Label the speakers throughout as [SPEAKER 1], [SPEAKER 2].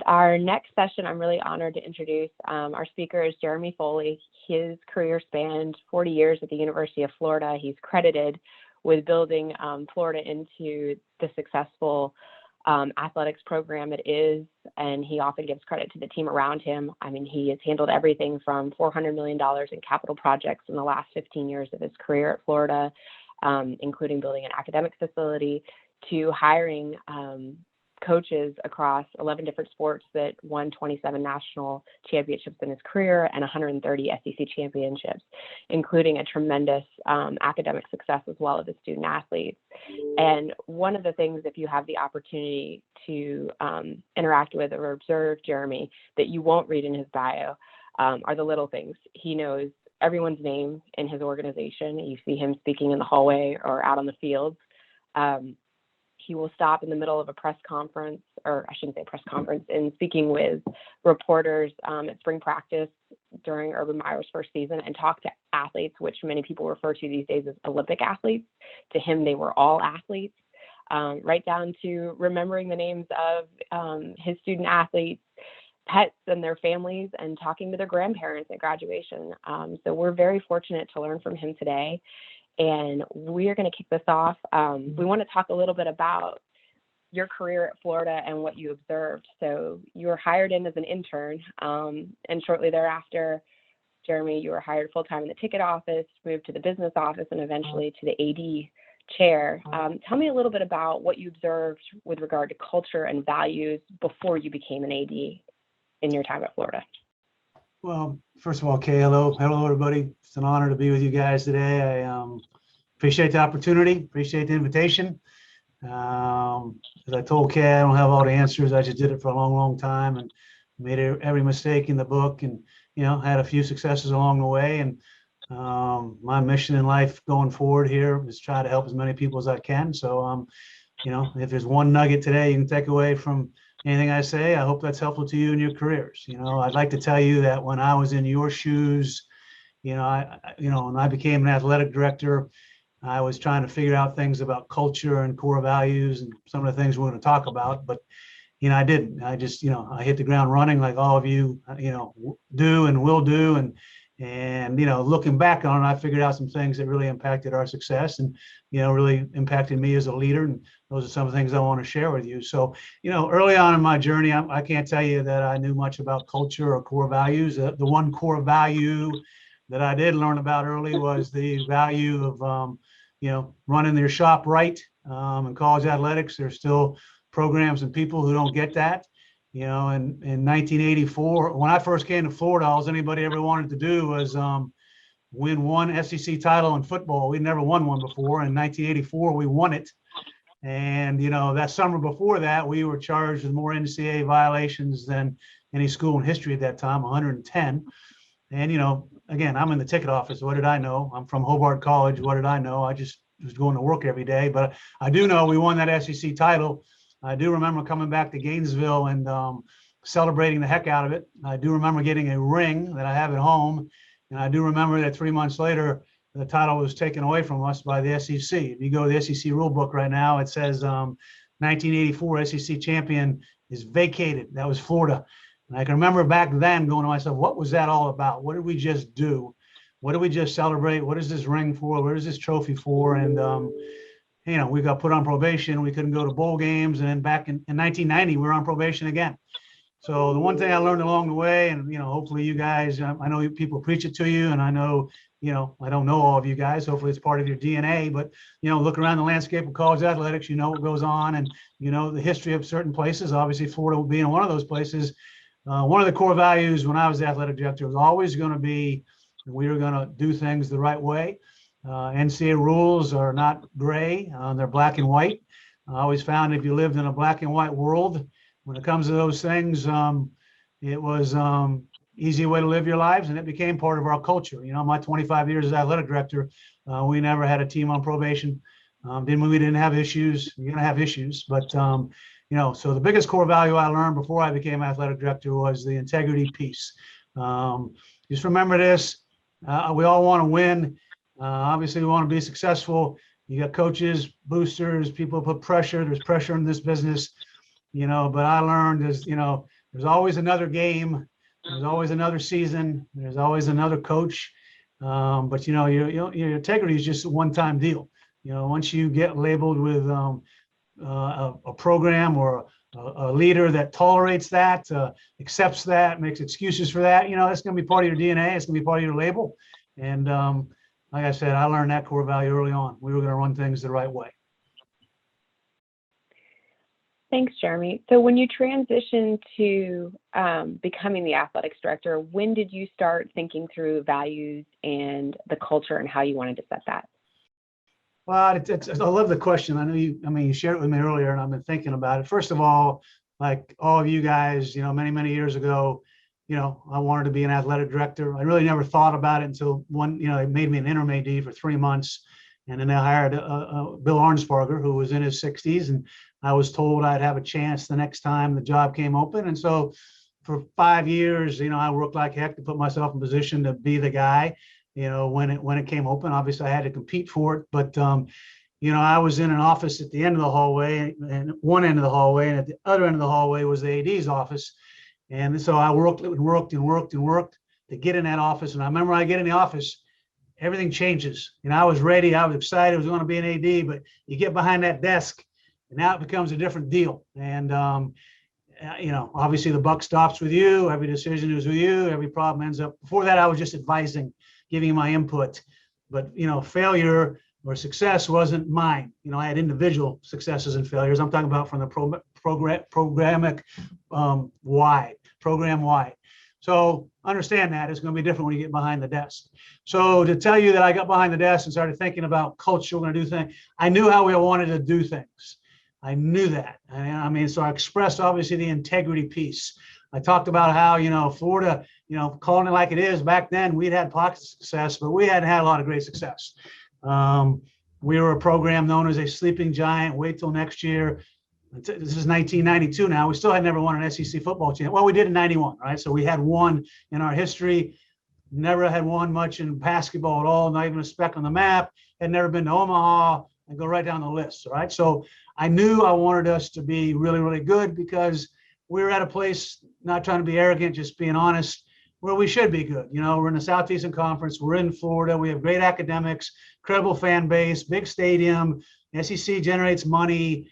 [SPEAKER 1] Our next session, I'm really honored to introduce. Our speaker is Jeremy Foley. His career spanned 40 years at the University of Florida. He's credited with building Florida into the successful athletics program it is, and he often gives credit to the team around him. I mean, he has handled everything from $400 million in capital projects in the last 15 years of his career at Florida, including building an academic facility, to hiring coaches across 11 different sports that won 27 national championships in his career and 130 SEC championships, including a tremendous academic success as well as the student athletes. And one of the things, if you have the opportunity to interact with or observe Jeremy, that you won't read in his bio are the little things. He knows everyone's name in his organization. You see him speaking in the hallway or out on the fields. He will stop in the middle of a press conference, or I shouldn't say press conference, and speaking with reporters at spring practice during Urban Meyer's first season and talk to athletes, which many people refer to these days as Olympic athletes. To him, they were all athletes, right down to remembering the names of his student athletes, pets and their families, and talking to their grandparents at graduation. So we're very fortunate to learn from him today. And we are going to kick this off. We want to talk a little bit about your career at Florida and what you observed. So you were hired in as an intern, and shortly thereafter, Jeremy, you were hired full-time in the ticket office, moved to the business office, and eventually to the AD chair. Tell me a little bit about what you observed with regard to culture and values before you became an AD in your time at Florida.
[SPEAKER 2] Well, first of all, Kay, hello, everybody. It's an honor to be with you guys today. I appreciate the opportunity, appreciate the invitation. As I told Kay, I don't have all the answers. I just did it for a long, long time and made every mistake in the book, and had a few successes along the way. And my mission in life going forward here is try to help as many people as I can. So, if there's one nugget today you can take away from anything I say, I hope that's helpful to you in your careers. I'd like to tell you that when I was in your shoes, when I became an athletic director, I was trying to figure out things about culture and core values and some of the things we're going to talk about. But, I didn't. I just, I hit the ground running like all of you, do and will do. And looking back on it, I figured out some things that really impacted our success and, really impacted me as a leader. And those are some of the things I want to share with you. So, early on in my journey, I can't tell you that I knew much about culture or core values. The one core value that I did learn about early was the value of, running their shop right. In college athletics, there's still programs and people who don't get that. In 1984, when I first came to Florida, all anybody ever wanted to do was win one SEC title in football. We'd never won one before. In 1984, we won it. And, that summer before that, we were charged with more NCAA violations than any school in history at that time, 110. And, again, I'm in the ticket office. What did I know? I'm from Hobart College. What did I know? I just was going to work every day. But I do know we won that SEC title. I do remember coming back to Gainesville and celebrating the heck out of it. I do remember getting a ring that I have at home. And I do remember that 3 months later, the title was taken away from us by the SEC. If you go to the SEC rule book right now, it says 1984 SEC champion is vacated. That was Florida. And I can remember back then going to myself, what was that all about? What did we just do? What did we just celebrate? What is this ring for? What is this trophy for? And, we got put on probation. We couldn't go to bowl games. And then back in 1990, we were on probation again. So the one thing I learned along the way, and, hopefully you guys, I know people preach it to you, and I know, I don't know all of you guys. Hopefully it's part of your DNA, but, look around the landscape of college athletics, what goes on, and, the history of certain places, obviously Florida being one of those places. One of the core values when I was the athletic director was always going to be, we were going to do things the right way. NCAA rules are not gray, they're black and white. I always found if you lived in a black and white world, when it comes to those things, it was easy way to live your lives, and it became part of our culture. My 25 years as athletic director, we never had a team on probation. Didn't mean we didn't have issues. You're going to have issues, but so the biggest core value I learned before I became athletic director was the integrity piece. Just remember this: we all want to win. Obviously, we want to be successful. You got coaches, boosters, people put pressure. There's pressure in this business. But I learned is, there's always another game. There's always another season. There's always another coach. But your integrity is just a one-time deal. Once you get labeled with a program or a leader that tolerates that, accepts that, makes excuses for that, that's going to be part of your DNA. It's going to be part of your label. And like I said, I learned that core value early on. We were going to run things the right way.
[SPEAKER 1] Thanks, Jeremy. So when you transitioned to becoming the athletics director, when did you start thinking through values and the culture and how you wanted to set that?
[SPEAKER 2] Well, I love the question. I know you shared it with me earlier, and I've been thinking about it. First of all, like all of you guys, many, many years ago, I wanted to be an athletic director. I really never thought about it until they made me an interim AD for 3 months. And then they hired Bill Arnsparger, who was in his 60s. And I was told I'd have a chance the next time the job came open. And so for 5 years, I worked like heck to put myself in position to be the guy, when it came open. Obviously, I had to compete for it. But, I was in an office at the end of the hallway, and one end of the hallway, and at the other end of the hallway was the AD's office. And so I worked to get in that office. And I remember I get in the office, everything changes. I was ready. I was excited. I was going to be an AD, but you get behind that desk and now it becomes a different deal. And, obviously the buck stops with you. Every decision is with you. Every problem ends up. Before that, I was just advising, giving my input. But, failure or success wasn't mine. I had individual successes and failures. I'm talking about from the program wide. So understand that it's going to be different when you get behind the desk. So to tell you that I got behind the desk and started thinking about culture, we're going to do things. I knew how we wanted to do things. I knew that. So I expressed obviously the integrity piece. I talked about how, Florida, calling it like it is, back then we'd had pockets of success, but we hadn't had a lot of great success. We were a program known as a sleeping giant. Wait till next year. This is 1992 now. We still had never won an SEC football championship. Well, we did in 91, right? So we had one in our history. Never had won much in basketball at all, not even a speck on the map. Had never been to Omaha, and go right down the list, right? So I knew I wanted us to be really, really good because we were at a place, not trying to be arrogant, just being honest, where we should be good. We're in the Southeastern Conference. We're in Florida. We have great academics, incredible fan base, big stadium. SEC generates money.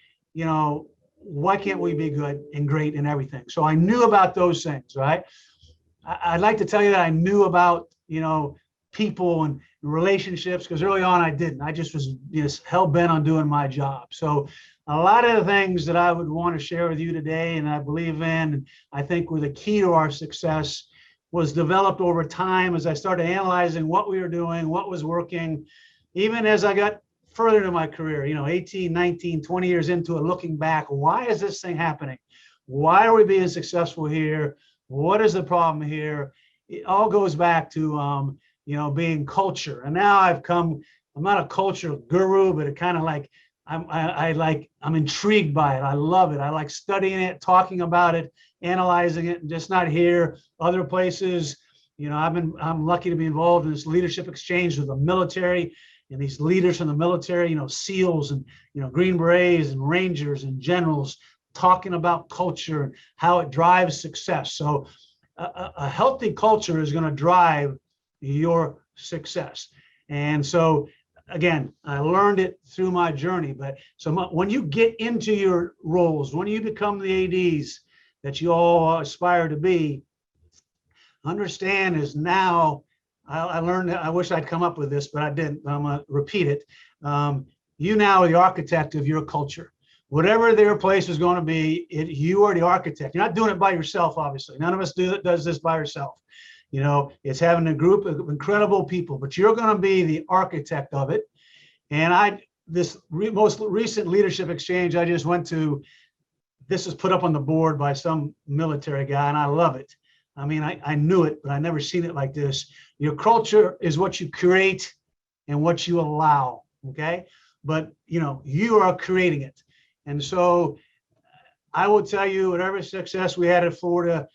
[SPEAKER 2] Why can't we be good and great in everything? So I knew about those things, right? I'd like to tell you that I knew about, people and relationships, because early on I didn't. I just was hell bent on doing my job. So a lot of the things that I would want to share with you today, and I believe in, and I think were the key to our success, was developed over time as I started analyzing what we were doing, what was working, even as I got further into my career, 18, 19, 20 years into it, looking back, why is this thing happening? Why are we being successful here? What is the problem here? It all goes back to, being culture. And now I'm not a culture guru, but it kind of like, I'm intrigued by it. I love it. I like studying it, talking about it, analyzing it, and just not here, other places. I'm lucky to be involved in this leadership exchange with the military and these leaders from the military, SEALs and, Green Berets and Rangers and generals, talking about culture and how it drives success. So a healthy culture is going to drive your success. And so, again, I learned it through my journey. But so when you get into your roles, when you become the ADs that you all aspire to be, understand is now, I learned that. I wish I'd come up with this, but I didn't. I'm going to repeat it. You now are the architect of your culture. Whatever their place is going to be, you are the architect. You're not doing it by yourself, obviously. None of us does this by yourself. It's having a group of incredible people, but you're going to be the architect of it. And this most recent leadership exchange I just went to, this is put up on the board by some military guy, and I love it. I knew it, but I never seen it like this. Your culture is what you create and what you allow, okay? But, you are creating it. And so I will tell you, whatever success we had at Florida,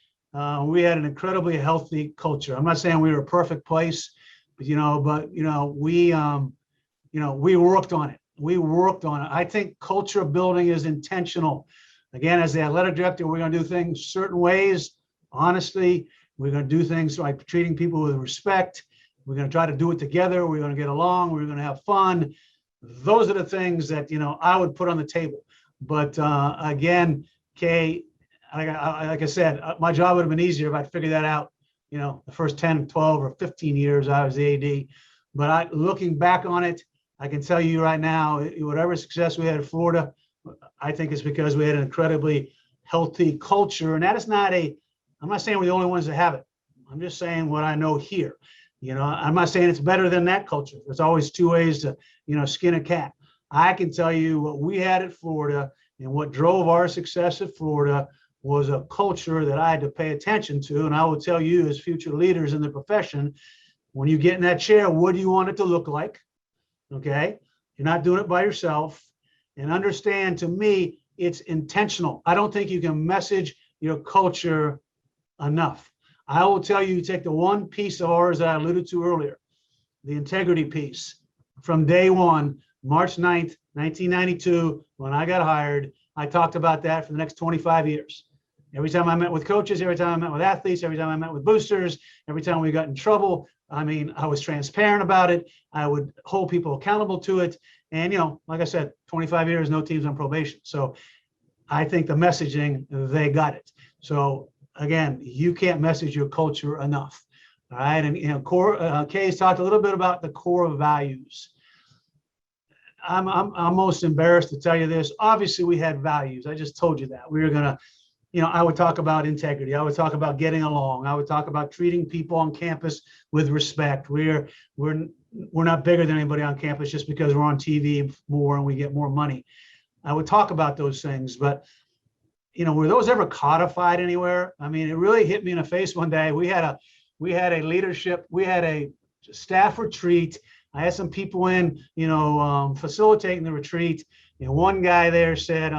[SPEAKER 2] we had an incredibly healthy culture. I'm not saying we were a perfect place, but we worked on it. I think culture building is intentional. Again, as the athletic director, we're going to do things certain ways, honestly. We're going to do things like treating people with respect. We're going to try to do it together. We're going to get along. We're going to have fun. Those are the things that, I would put on the table. But again, Kay, like I said, my job would have been easier if I'd figured that out, the first 10, 12, or 15 years I was the AD. But looking back on it, I can tell you right now, whatever success we had in Florida, I think it's because we had an incredibly healthy culture. And that is I'm not saying we're the only ones that have it. I'm just saying what I know here. I'm not saying it's better than that culture. There's always two ways to, skin a cat. I can tell you what we had at Florida and what drove our success at Florida was a culture that I had to pay attention to. And I will tell you, as future leaders in the profession, when you get in that chair, what do you want it to look like? Okay. You're not doing it by yourself. And understand, to me, it's intentional. I don't think you can message your culture enough. I will tell you, take the one piece of ours that I alluded to earlier, the integrity piece. From day one, March 9th, 1992, when I got hired, I talked about that for the next 25 years. Every time I met with coaches, every time I met with athletes, every time I met with boosters, every time we got in trouble, I was transparent about it. I would hold people accountable to it. And, like I said, 25 years, no teams on probation. So I think the messaging, they got it. So again, you can't message your culture enough. All right. And, Kay's talked a little bit about the core values. I'm almost embarrassed to tell you this. Obviously, we had values. I just told you that. We were going to, I would talk about integrity. I would talk about getting along. I would talk about treating people on campus with respect. We're not bigger than anybody on campus just because we're on TV more and we get more money. I would talk about those things, but were those ever codified anywhere? It really hit me in the face one day. We had a staff retreat. I had some people in, facilitating the retreat, and one guy there said,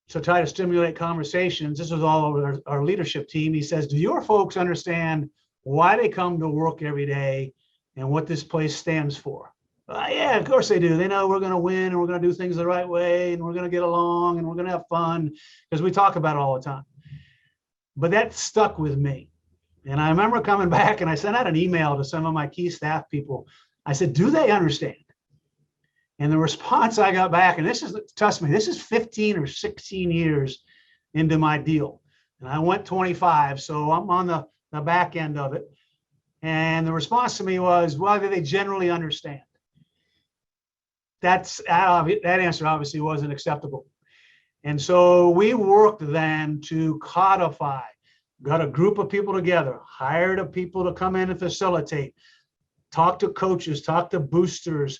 [SPEAKER 2] to try to stimulate conversations. This was all over our leadership team. He says, do your folks understand why they come to work every day and what this place stands for? Yeah, of course they do. They know we're going to win and we're going to do things the right way and we're going to get along and we're going to have fun, because we talk about it all the time. But that stuck with me. And I remember coming back and I sent out an email to some of my key staff people. I said, do they understand? And the response I got back, and trust me, this is 15 or 16 years into my deal. And I went 25, so I'm on the back end of it. And the response to me was, well, do they generally understand? That answer obviously wasn't acceptable. And so we worked then to codify, got a group of people together, hired a people to come in and facilitate, talk to coaches, talk to boosters,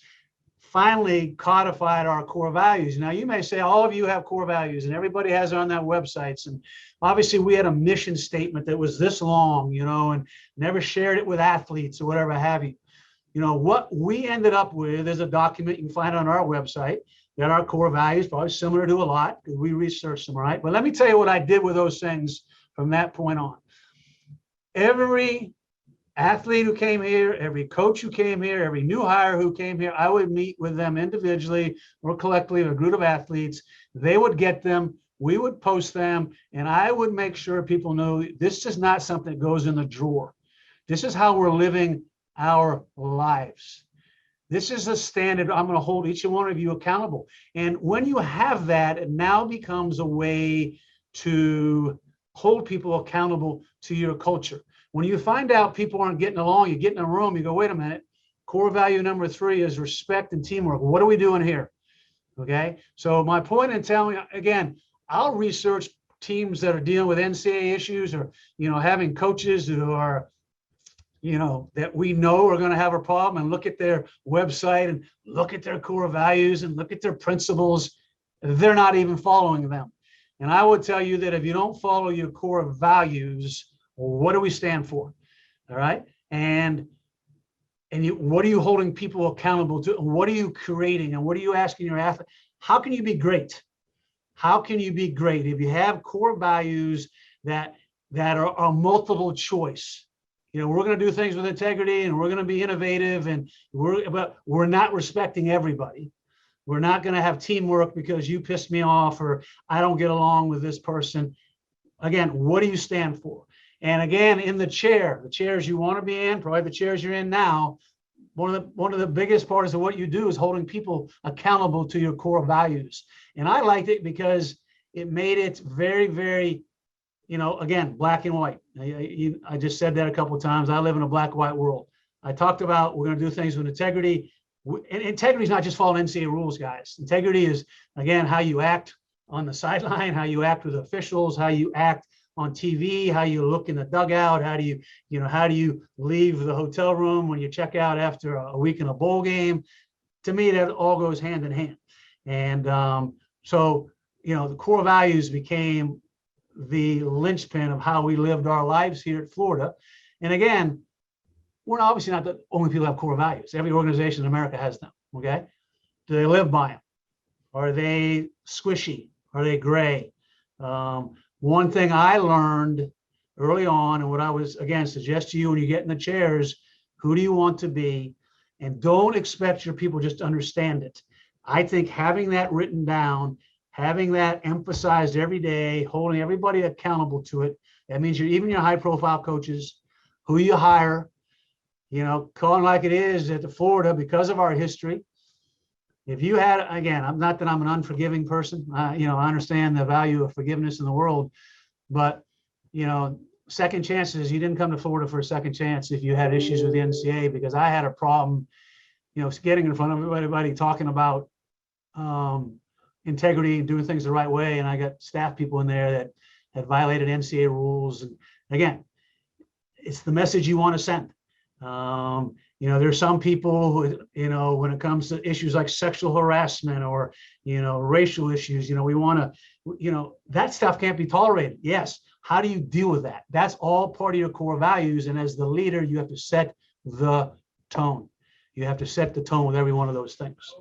[SPEAKER 2] finally codified our core values. Now, you may say all of you have core values and everybody has it on their websites. And obviously we had a mission statement that was this long, and never shared it with athletes or whatever have you. What we ended up with is a document you can find on our website that our core values, probably similar to a lot because we researched them, right? But let me tell you what I did with those things from that point on. Every athlete who came here, every coach who came here, every new hire who came here, I would meet with them individually or collectively, a group of athletes. They would get them, we would post them, and I would make sure people know this is not something that goes in the drawer. This is how we're living our lives. This is a standard. I'm going to hold each one of you accountable. And when you have that, it now becomes a way to hold people accountable to your culture. When you find out people aren't getting along, you get in a room, you go, wait a minute, core value number 3 is respect and teamwork. What are we doing here? Okay. So my point in telling you, again, I'll research teams that are dealing with NCAA issues or, having coaches who are, that we know are going to have a problem, and look at their website and look at their core values and look at their principles. They're not even following them. And I would tell you that if you don't follow your core values, what do we stand for? All right. And what are you holding people accountable to? What are you creating? And what are you asking your athlete? How can you be great? How can you be great if you have core values that are multiple choice? We're going to do things with integrity and we're going to be innovative, but we're not respecting everybody. We're not going to have teamwork because you pissed me off or I don't get along with this person. Again, what do you stand for? And again, in the chairs you want to be in, probably the chairs you're in now, one of the biggest parts of what you do is holding people accountable to your core values. And I liked it because it made it very, very, again, black and white. I just said that a couple of times. I live in a black and white world. I talked about we're going to do things with integrity. And integrity is not just following NCAA rules, guys. Integrity is, again, how you act on the sideline, how you act with officials, how you act on TV, how you look in the dugout, how do you leave the hotel room when you check out after a week in a bowl game. To me, that all goes hand in hand. And so, the core values became the linchpin of how we lived our lives here at Florida. And again, we're obviously not the only people who have core values. Every organization in America has them, okay? Do they live by them? Are they squishy? Are they gray? One thing I learned early on, and what I was, again, suggest to you when you get in the chairs, who do you want to be? And don't expect your people just to understand it. I think having that written down, having that emphasized every day, holding everybody accountable to it, that means even your high profile coaches, who you hire, calling like it is at the Florida because of our history. If you had, again, I'm not that I'm an unforgiving person. I understand the value of forgiveness in the world, but, second chances, you didn't come to Florida for a second chance if you had issues with the NCAA, because I had a problem, getting in front of everybody talking about integrity, doing things the right way. And I got staff people in there that had violated NCAA rules. And again, it's the message you want to send. There's some people who, when it comes to issues like sexual harassment or, racial issues, we want to, that stuff can't be tolerated. Yes. How do you deal with that? That's all part of your core values. And as the leader, you have to set the tone. You have to set the tone with every one of those things.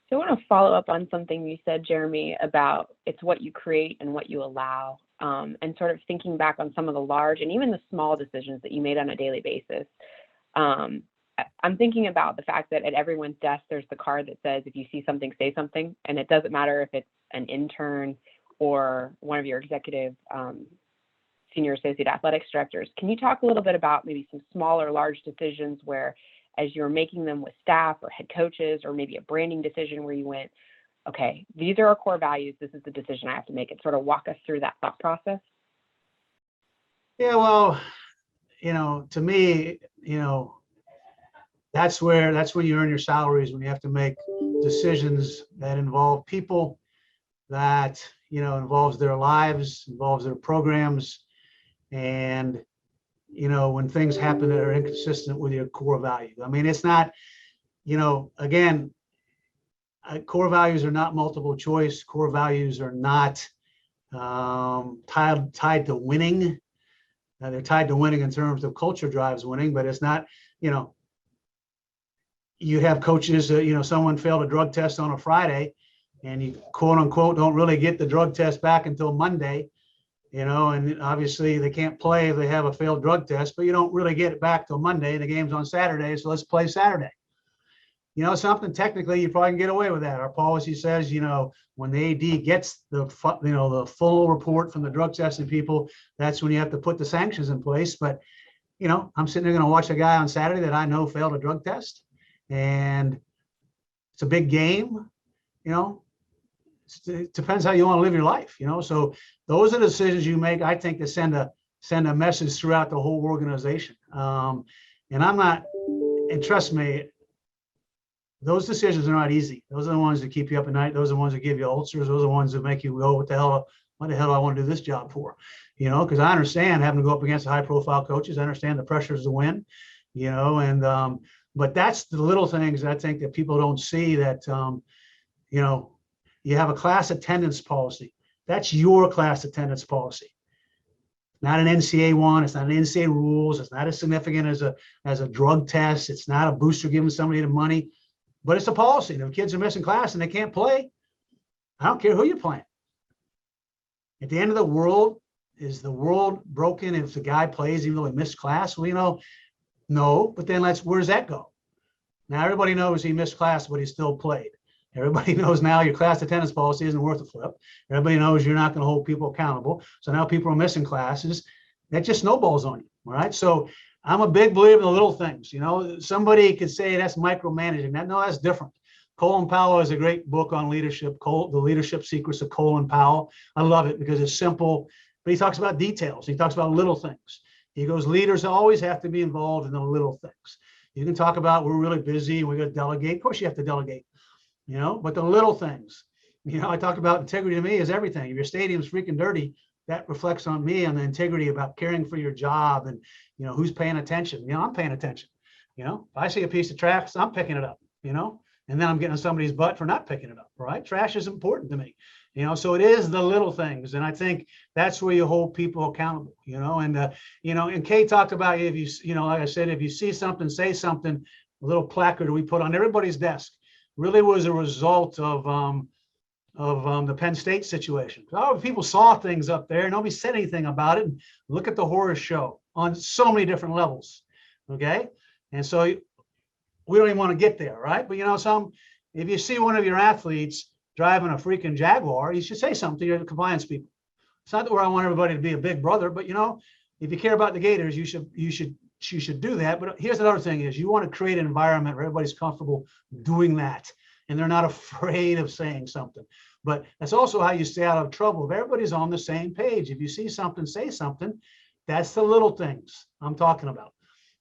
[SPEAKER 1] So I want to follow up on something you said, Jeremy, about it's what you create and what you allow. And sort of thinking back on some of the large and even the small decisions that you made on a daily basis. I'm thinking about the fact that at everyone's desk, there's the card that says, if you see something, say something. And it doesn't matter if it's an intern or one of your executive senior associate athletics directors. Can you talk a little bit about maybe some small or large decisions where, as you're making them with staff or head coaches, or maybe a branding decision where you went, okay, these are our core values, this is the decision I have to make, and sort of walk us through that thought process?
[SPEAKER 2] Yeah, well, to me, that's when you earn your salaries, when you have to make decisions that involve people, that, involves their lives, involves their programs. And, when things happen that are inconsistent with your core values. I mean, it's not, again, core values are not multiple choice. Core values are not tied to winning. They're tied to winning in terms of culture drives winning, but it's not, you have coaches, someone failed a drug test on a Friday and you quote unquote don't really get the drug test back until Monday, and obviously they can't play if they have a failed drug test, but you don't really get it back till Monday. The game's on Saturday, so let's play Saturday. Something technically you probably can get away with that. Our policy says, when the AD gets the full report from the drug testing people, that's when you have to put the sanctions in place. But, I'm sitting there going to watch a guy on Saturday that I know failed a drug test, and it's a big game, it depends how you want to live your life, so those are the decisions you make, I think, to send a message throughout the whole organization. And trust me, those decisions are not easy. Those are the ones that keep you up at night. Those are the ones that give you ulcers. Those are the ones that make you go, what the hell do I want to do this job for? Because I understand having to go up against high profile coaches. I understand the pressures to win, and but that's the little things I think that people don't see, that, you have a class attendance policy. That's your class attendance policy. Not an NCAA one. It's not an NCAA rules. It's not as significant as a drug test. It's not a booster giving somebody the money. But it's a policy. And if kids are missing class and they can't play, I don't care who you're playing. At the end of the world, is the world broken if the guy plays even though he missed class? Well, no, but then where does that go? Now everybody knows he missed class, but he still played. Everybody knows now your class attendance policy isn't worth a flip. Everybody knows you're not going to hold people accountable. So now people are missing classes. That just snowballs on you. All right. So I'm a big believer in the little things. You know, somebody could say that's micromanaging. No, that's different. Colin Powell has a great book on leadership, The Leadership Secrets of Colin Powell. I love it because it's simple, but he talks about details. He talks about little things. He goes, leaders always have to be involved in the little things. You can talk about we're really busy, we got to delegate. Of course you have to delegate, you know, but the little things, you know, I talk about integrity to me is everything. If your stadium's freaking dirty, that reflects on me on the integrity about caring for your job and, you know, who's paying attention. You know, I'm paying attention. You know, if I see a piece of trash, I'm picking it up, you know, and then I'm getting somebody's butt for not picking it up, right? Trash is important to me, you know, so it is the little things. And I think that's where you hold people accountable, you know, and Kay talked about if you know, like I said, if you see something, say something, a little placard we put on everybody's desk really was a result of the Penn State situation. Oh, people saw things up there. Nobody said anything about it. Look at the horror show on so many different levels. Okay. And so we don't even want to get there, right? But you know, if you see one of your athletes driving a freaking Jaguar, you should say something to your compliance people. It's not where I want everybody to be a big brother, but you know, if you care about the Gators, you should do that. But here's another thing is you want to create an environment where everybody's comfortable doing that. And they're not afraid of saying something. But that's also how you stay out of trouble. If everybody's on the same page, if you see something, say something. That's the little things I'm talking about.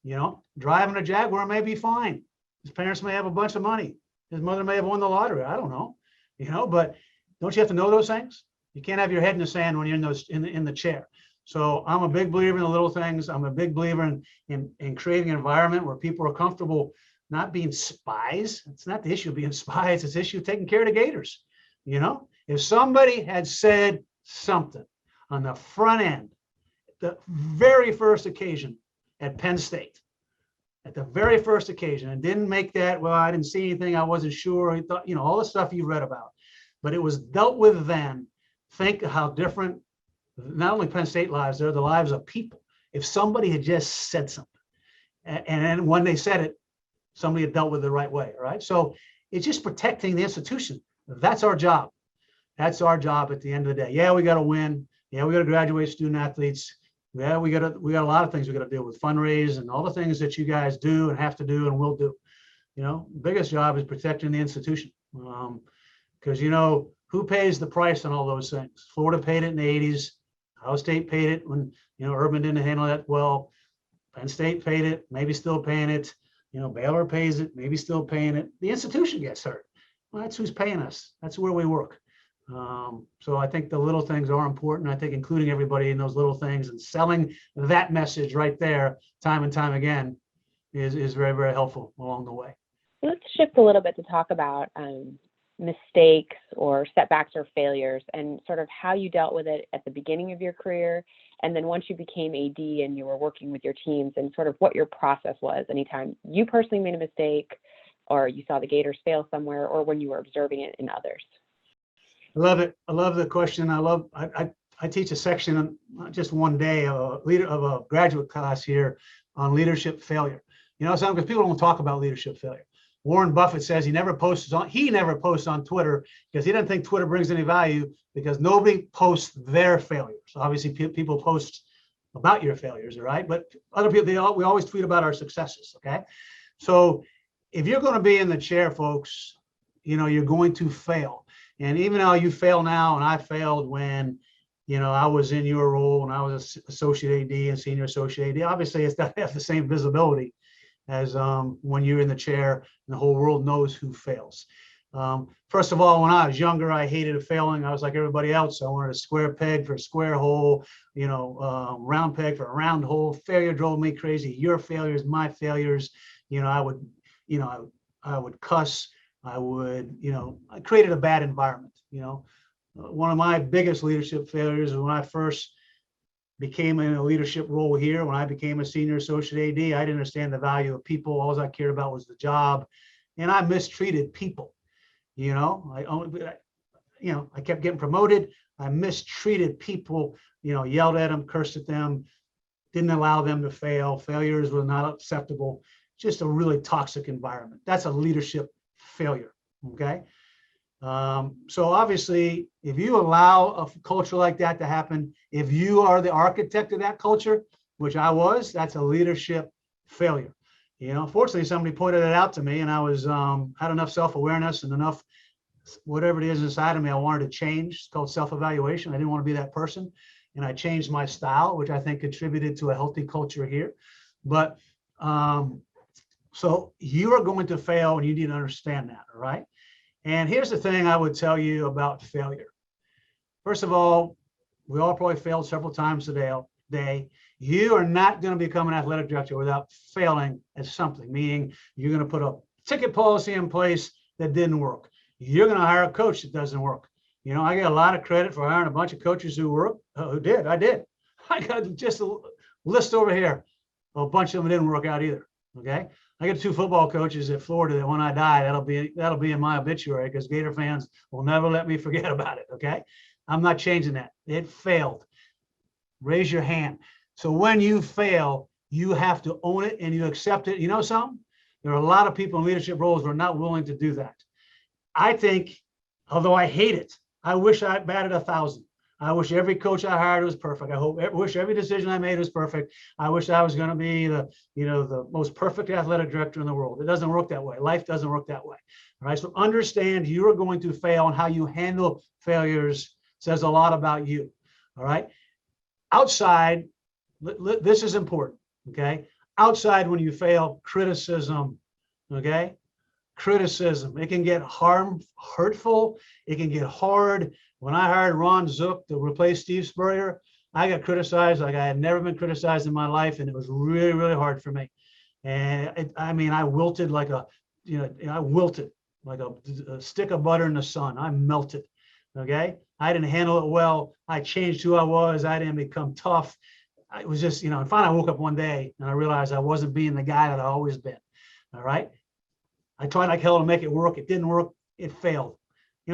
[SPEAKER 2] You know, driving a Jaguar may be fine. His parents may have a bunch of money. His mother may have won the lottery. I don't know. You know, but don't you have to know those things? You can't have your head in the sand when you're in the chair. So I'm a big believer in the little things. I'm a big believer in creating an environment where people are comfortable not being spies. It's not the issue of being spies. It's the issue of taking care of the Gators. You know, if somebody had said something on the front end, the very first occasion at Penn State, at the very first occasion, and didn't make that, well, I didn't see anything, I wasn't sure, I thought, you know, all the stuff you read about, but it was dealt with then. Think how different, not only Penn State lives, they're the lives of people. If somebody had just said something, and then when they said it, somebody had dealt with it the right way, right? So it's just protecting the institution. That's our job. That's our job at the end of the day. Yeah, we got to win. Yeah, we got to graduate student athletes. Yeah, we got a lot of things we got to deal with, fundraise and all the things that you guys do and have to do and will do. You know, biggest job is protecting the institution. Because, you know, who pays the price on all those things? Florida paid it in the 80s. Ohio State paid it when, you know, Urban didn't handle that well. Penn State paid it, maybe still paying it. You know, Baylor pays it, maybe still paying it. The institution gets hurt. Well, that's who's paying us. That's where we work. So I think the little things are important. I think including everybody in those little things and selling that message right there time and time again is very, very helpful along the way.
[SPEAKER 1] Let's shift a little bit to talk about mistakes or setbacks or failures and sort of how you dealt with it at the beginning of your career. And then once you became AD and you were working with your teams and sort of what your process was anytime you personally made a mistake or you saw the Gators fail somewhere or when you were observing it in others.
[SPEAKER 2] I love it. I love the question. I teach a section, just one day, of a graduate class here on leadership failure. You know, because people don't talk about leadership failure. Warren Buffett says he never posts on Twitter because he doesn't think Twitter brings any value because nobody posts their failures. Obviously, people post about your failures, all right? But other people, we always tweet about our successes, okay? So if you're going to be in the chair, folks, you know, you're going to fail. And even though you fail now, and I failed when, you know, I was in your role and I was associate AD and senior associate AD, obviously it's not have the same visibility as when you're in the chair and the whole world knows who fails. First of all, when I was younger, I hated failing. I was like everybody else. I wanted a square peg for a square hole, you know, round peg for a round hole. Failure drove me crazy. Your failures, my failures. You know, I would cuss. I would, you know, I created a bad environment. You know, one of my biggest leadership failures is when I first became in a leadership role here. When I became a senior associate AD, I didn't understand the value of people. All I cared about was the job, and I mistreated people. You know, I kept getting promoted. I mistreated people. You know, yelled at them, cursed at them, didn't allow them to fail. Failures were not acceptable. just a really toxic environment. That's a leadership failure, okay? So obviously, if you allow a culture like that to happen, if you are the architect of that culture, which I was, that's a leadership failure. You know, fortunately, somebody pointed it out to me, and I was had enough self-awareness and enough whatever it is inside of me I wanted to change. It's called self-evaluation. I didn't want to be that person, and I changed my style, which I think contributed to a healthy culture here. But so you are going to fail, and you need to understand that, all right? And here's the thing I would tell you about failure. First of all, we all probably failed several times a day. You are not going to become an athletic director without failing at something, meaning you're going to put a ticket policy in place that didn't work. You're going to hire a coach that doesn't work. You know, I get a lot of credit for hiring a bunch of coaches who did. I got just a list over here. A bunch of them didn't work out either. Okay. I got 2 football coaches at Florida that when I die, that'll be in my obituary, because Gator fans will never let me forget about it. Okay. I'm not changing that. It failed. Raise your hand. So when you fail, you have to own it and you accept it. You know something? There are a lot of people in leadership roles who are not willing to do that. I think, although I hate it, I wish I batted 1,000. I wish every coach I hired was perfect. I wish every decision I made was perfect. I wish I was going to be the most perfect athletic director in the world. It doesn't work that way. Life doesn't work that way. All right. So understand you are going to fail, and how you handle failures says a lot about you. All right. Outside, this is important. Okay. Outside, when you fail, criticism. Okay. Criticism. It can get hurtful. It can get hard. When I hired Ron Zook to replace Steve Spurrier, I got criticized like I had never been criticized in my life, and it was really, really hard for me. And I wilted like a stick of butter in the sun. I melted. Okay, I didn't handle it well. I changed who I was. I didn't become tough. It was just, and finally I woke up one day and I realized I wasn't being the guy that I always been. All right. I tried like hell to make it work. It didn't work. It failed.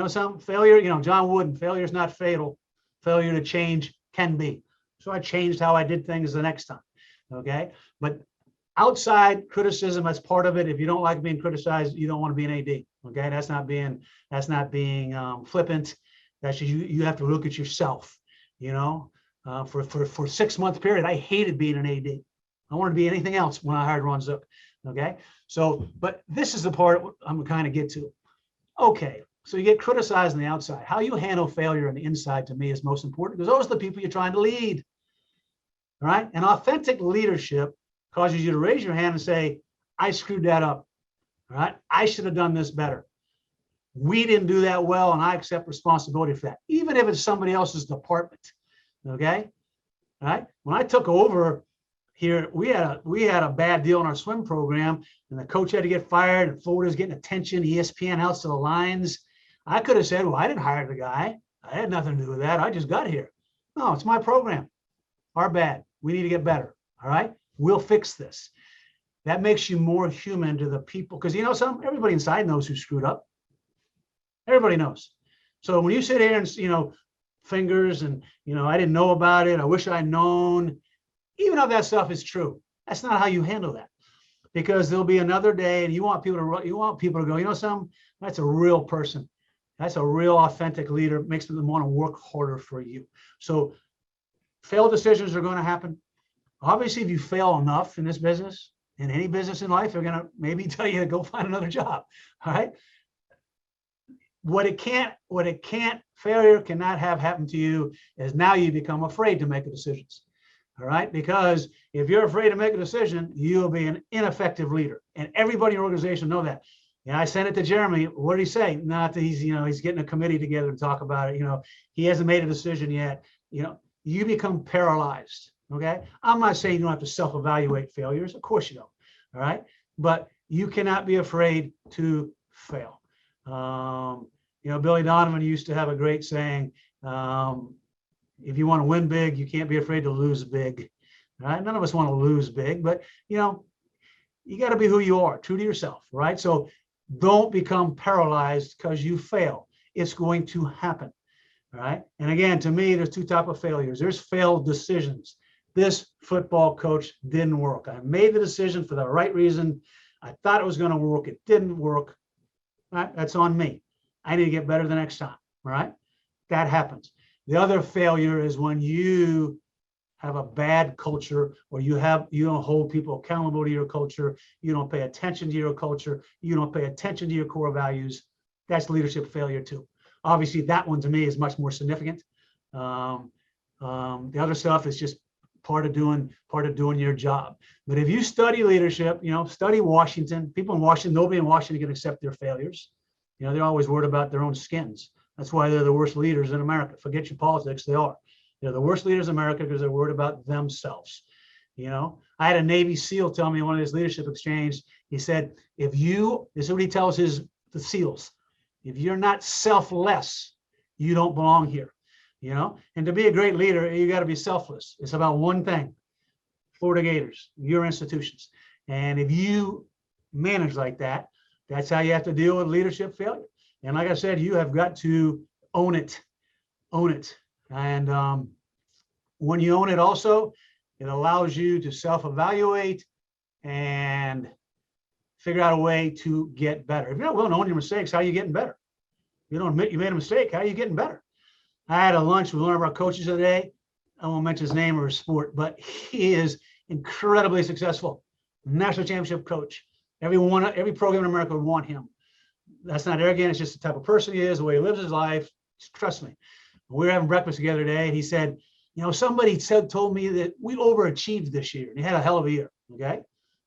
[SPEAKER 2] Some failure, John Wooden, failure is not fatal. Failure to change can be. So I changed how I did things the next time. Okay. But outside criticism, that's part of it. If you don't like being criticized, you don't want to be an AD. Okay. That's not being flippant. That's you have to look at yourself. For 6-month period, I hated being an AD. I wanted to be anything else when I hired Ron Zook. Okay. So, but this is the part I'm going to kind of get to. Okay. So you get criticized on the outside. How you handle failure on the inside, to me, is most important, because those are the people you're trying to lead. All right. And authentic leadership causes you to raise your hand and say, I screwed that up. All right. I should have done this better. We didn't do that well, and I accept responsibility for that, even if it's somebody else's department. Okay. All right. When I took over here, we had a bad deal in our swim program, and the coach had to get fired, and Florida's getting attention, ESPN out to the lines. I could have said, well, I didn't hire the guy. I had nothing to do with that. I just got here. No, it's my program. Our bad. We need to get better. All right. We'll fix this. That makes you more human to the people, because everybody inside knows who screwed up. Everybody knows. So when you sit here and, fingers and, I didn't know about it, I wish I'd known, even though that stuff is true, that's not how you handle that. Because there'll be another day, and you want people to go, something, that's a real person. That's a real authentic leader. Makes them want to work harder for you. So failed decisions are going to happen. Obviously, if you fail enough in this business, in any business in life, they're going to maybe tell you to go find another job. All right. Failure cannot have happened to you is now you become afraid to make the decisions. All right. Because if you're afraid to make a decision, you'll be an ineffective leader. And everybody in your organization know that. And I sent it to Jeremy. What did he say? Not that he's getting a committee together to talk about it. He hasn't made a decision yet. You become paralyzed. Okay. I'm not saying you don't have to self-evaluate failures. Of course you don't. All right. But you cannot be afraid to fail. Billy Donovan used to have a great saying, if you want to win big, you can't be afraid to lose big. All right. None of us want to lose big, but you got to be who you are, true to yourself. Right. So don't become paralyzed because you fail. It's going to happen. All right. And again, to me, there's 2 types of failures. There's failed decisions. this football coach didn't work. I made the decision for the right reason. I thought it was going to work. It didn't work. Right? That's on me. I need to get better the next time. All right. That happens. The other failure is when you have a bad culture, or you don't hold people accountable to your culture. You don't pay attention to your culture. You don't pay attention to your core values. That's leadership failure too. Obviously, that one to me is much more significant. The other stuff is just part of doing your job. But if you study leadership, study Washington. People in Washington, nobody in Washington can accept their failures. They're always worried about their own skins. That's why they're the worst leaders in America. Forget your politics, they are. They're the worst leaders in America because they're worried about themselves. I had a Navy SEAL tell me in one of his leadership exchange. He said, this is what he tells the SEALs, if you're not selfless, you don't belong here. And to be a great leader, you got to be selfless. It's about one thing: Florida Gators, your institutions. And if you manage like that, that's how you have to deal with leadership failure. And like I said, you have got to own it. And when you own it also, it allows you to self-evaluate and figure out a way to get better. If you're not willing to own your mistakes, how are you getting better? You don't admit you made a mistake, how are you getting better? I had a lunch with one of our coaches today. I won't mention his name or his sport, but he is incredibly successful. National championship coach. Every program in America would want him. That's not arrogant. It's just the type of person he is, the way he lives his life. Just trust me. We were having breakfast together today, and he said, somebody told me that we overachieved this year. And he had a hell of a year. Okay.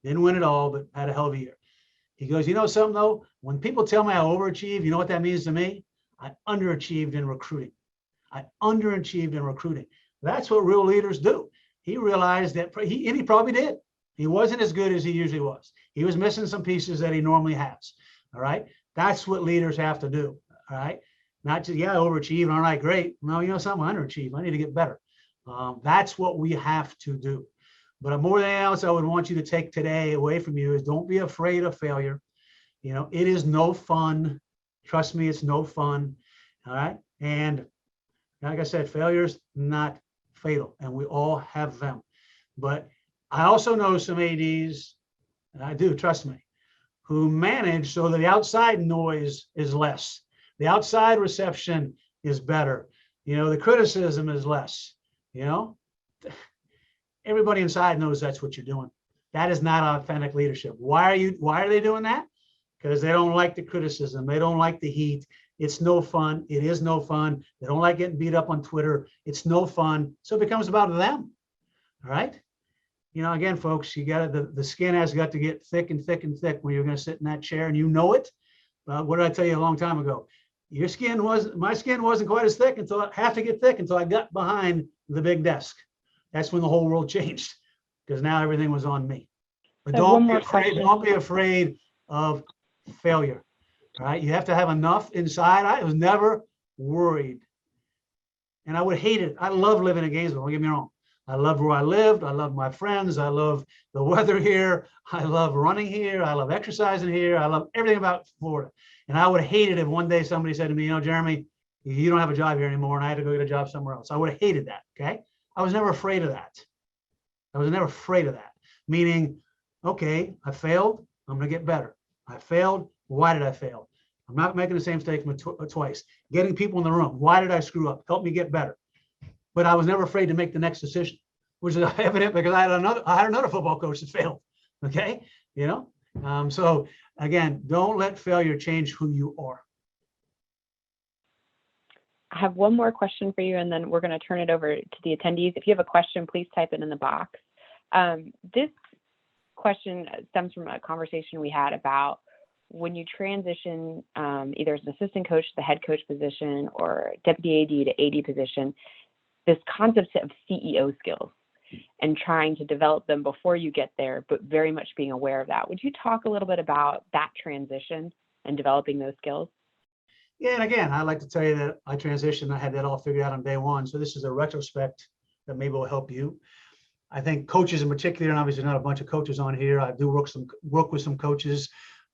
[SPEAKER 2] Didn't win it all, but had a hell of a year. He goes, something though? When people tell me I overachieved, you know what that means to me? I underachieved in recruiting. That's what real leaders do. He realized that, and he probably did. He wasn't as good as he usually was. He was missing some pieces that he normally has. All right. That's what leaders have to do. All right. Not just, I overachieved. All right, great. No, something, I underachieved. I need to get better. That's what we have to do. But more than anything else, I would want you to take today away from you is don't be afraid of failure. It is no fun. Trust me, it's no fun. All right. And like I said, failure's not fatal, and we all have them. But I also know some ADs, and I do, trust me, who manage so that the outside noise is less. The outside reception is better. The criticism is less. Everybody inside knows that's what you're doing. That is not authentic leadership. Why are they doing that? Because they don't like the criticism. They don't like the heat. It's no fun. It is no fun. They don't like getting beat up on Twitter. It's no fun. So it becomes about them. All right. Again, folks, the skin has got to get thick and thick and thick when you're going to sit in that chair, and it. What did I tell you a long time ago? My skin wasn't quite as thick until I have to get thick until I got behind the big desk. That's when the whole world changed, because now everything was on me. But don't be afraid of failure. All right. You have to have enough inside. I was never worried. And I would hate it. I love living in Gainesville. Don't get me wrong. I loved where I lived. I love my friends. I love the weather here. I love running here. I love exercising here. I love everything about Florida. And I would hate it if one day somebody said to me, Jeremy, you don't have a job here anymore, and I had to go get a job somewhere else. I would have hated that. Okay. I was never afraid of that. Meaning, okay, I failed. I'm going to get better. I failed. Why did I fail? I'm not making the same mistake twice. Getting people in the room. Why did I screw up? Help me get better. But I was never afraid to make the next decision, which is evident because I had another football coach that failed. Okay. So again, don't let failure change who you are.
[SPEAKER 1] I have one more question for you, and then we're going to turn it over to the attendees. If you have a question, please type it in the box. This question stems from a conversation we had about when you transition either as an assistant coach to the head coach position or deputy AD to AD position, this concept of CEO skills and trying to develop them before you get there, but very much being aware of that. Would you talk a little bit about that transition and developing those skills?
[SPEAKER 2] Yeah, and again, I'd like to tell you that I transitioned. I had that all figured out on day one. So this is a retrospect that maybe will help you. I think coaches in particular, and obviously not a bunch of coaches on here. I do work with some coaches.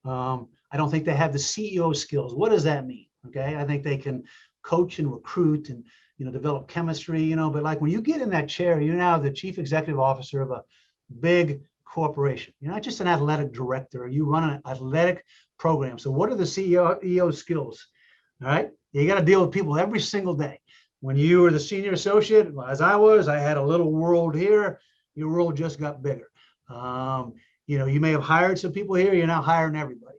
[SPEAKER 2] I don't think they have the CEO skills. What does that mean? Okay, I think they can coach and recruit and develop chemistry, but like when you get in that chair, you're now the chief executive officer of a big corporation. You're not just an athletic director, you run an athletic program. So what are the CEO skills? All right. You got to deal with people every single day. When you were the senior associate, as I was, I had a little world here. Your world just got bigger. You may have hired some people here. You're now hiring everybody.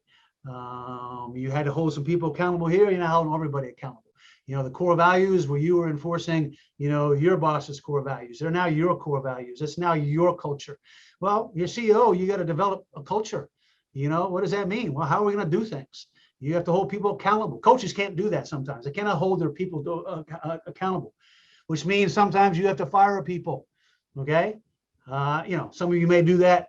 [SPEAKER 2] You had to hold some people accountable here. You're now holding everybody accountable. The core values where you were enforcing, your boss's core values. They're now your core values. It's now your culture. Well, your CEO, you got to develop a culture. What does that mean? Well, how are we going to do things? You have to hold people accountable. Coaches can't do that sometimes. They cannot hold their people accountable, which means sometimes you have to fire people. Okay. Some of you may do that.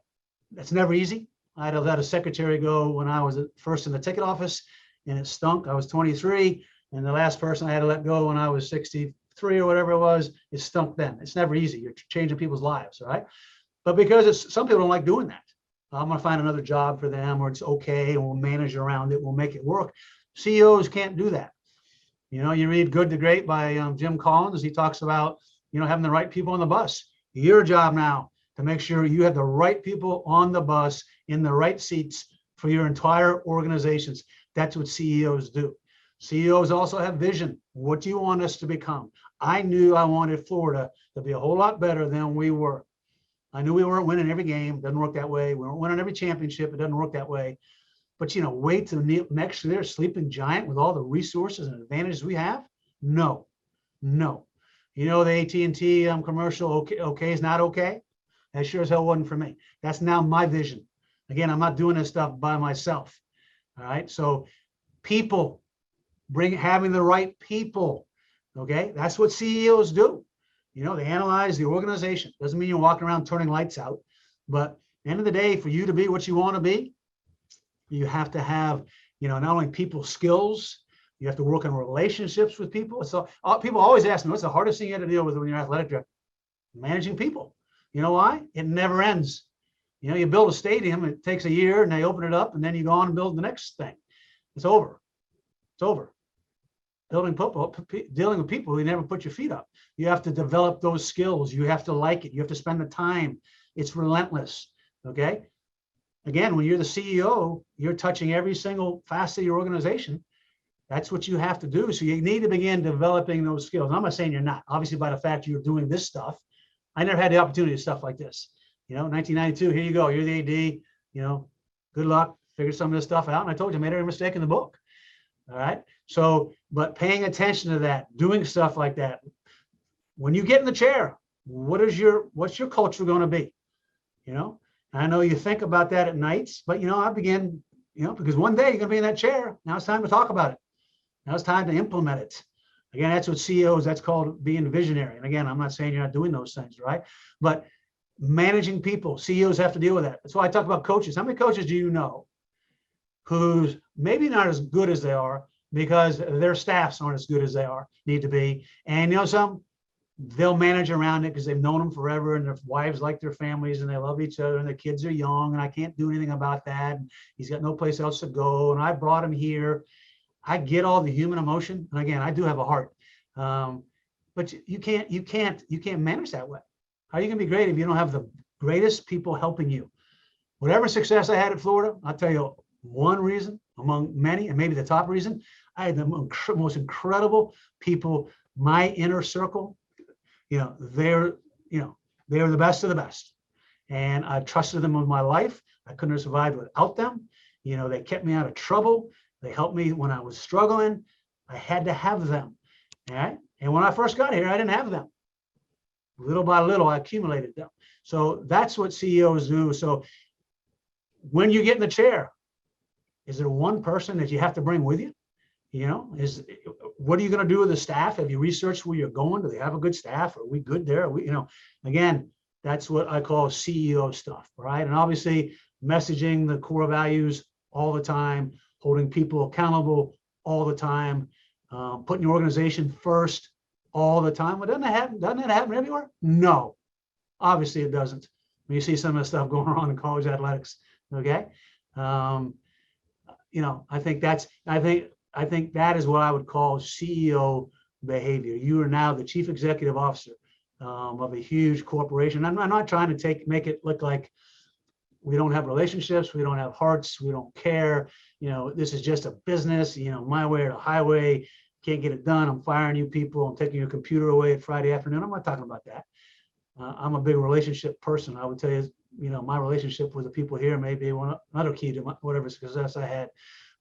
[SPEAKER 2] That's never easy. I had a secretary go when I was first in the ticket office, and it stunk. I was 23, and the last person I had to let go when I was 63 or whatever it was, it stunk then. It's never easy. You're changing people's lives, right? But because some people don't like doing that. I'm going to find another job for them, or it's okay, and we'll manage around it. We'll make it work. CEOs can't do that. You read Good to Great by Jim Collins. He talks about, having the right people on the bus. Your job now to make sure you have the right people on the bus in the right seats for your entire organizations. That's what CEOs do. CEOs also have vision. What do you want us to become? I knew I wanted Florida to be a whole lot better than we were. I knew we weren't winning every game. It doesn't work that way. We weren't winning every championship. It doesn't work that way. But, wait till next year, sleeping giant with all the resources and advantages we have? No. The AT&T commercial, okay is not okay. That sure as hell wasn't for me. That's now my vision. Again, I'm not doing this stuff by myself. All right. So people, having the right people. Okay. That's what CEOs do. They analyze the organization. Doesn't mean you're walking around turning lights out, but at the end of the day, for you to be what you want to be, you have to have, not only people skills, you have to work in relationships with people. So people always ask me, what's the hardest thing you have to deal with when you're athletic director? Managing people. You know why? It never ends. You build a stadium, it takes a year, and they open it up, and then you go on and build the next thing. It's over. Dealing with people, you never put your feet up. You have to develop those skills. You have to like it. You have to spend the time. It's relentless. Okay. Again, when you're the CEO, you're touching every single facet of your organization. That's what you have to do. So you need to begin developing those skills. And I'm not saying you're not. Obviously, by the fact you're doing this stuff, I never had the opportunity to stuff like this. 1992, here you go. You're the AD. Good luck. Figure some of this stuff out. And I told you, I made every mistake in the book. All right. So, but paying attention to that, doing stuff like that. When you get in the chair, what's your culture going to be? I know you think about that at nights, but I began, because one day you're going to be in that chair. Now it's time to talk about it. Now it's time to implement it. Again, that's what CEOs, that's called being visionary. And again, I'm not saying you're not doing those things, right? But managing people, CEOs have to deal with that. That's why I talk about coaches. How many coaches do you know who's maybe not as good as they are because their staffs aren't as good as they need to be? And they'll manage around it because they've known them forever, and their wives like their families, and they love each other, and their kids are young, and I can't do anything about that. And he's got no place else to go, and I brought him here. I get all the human emotion, and again, I do have a heart, but you can't manage that way. How are you gonna be great if you don't have the greatest people helping you? Whatever success I had at Florida, I'll tell you one reason among many, and maybe the top reason, I had the most incredible people, my inner circle. They're the best of the best. And I trusted them with my life. I couldn't have survived without them. They kept me out of trouble. They helped me when I was struggling. I had to have them. All right. And when I first got here, I didn't have them. Little by little, I accumulated them. So that's what CEOs do. So when you get in the chair, is there one person that you have to bring with you? What are you going to do with the staff? Have you researched where you're going? Do they have a good staff? Are we good there? Again, that's what I call CEO stuff, right? And obviously messaging the core values all the time, holding people accountable all the time, putting your organization first all the time. Well, doesn't that happen everywhere? No, obviously it doesn't. When you see some of the stuff going on in college athletics, okay? I think that is what I would call CEO behavior. You are now the chief executive officer of a huge corporation. I'm not trying to make it look like we don't have relationships, we don't have hearts, we don't care. This is just a business, my way or the highway. Can't get it done, I'm firing you people, I'm taking your computer away at Friday afternoon. I'm not talking about that. I'm a big relationship person. I would tell you, my relationship with the people here may be another key to whatever success I had.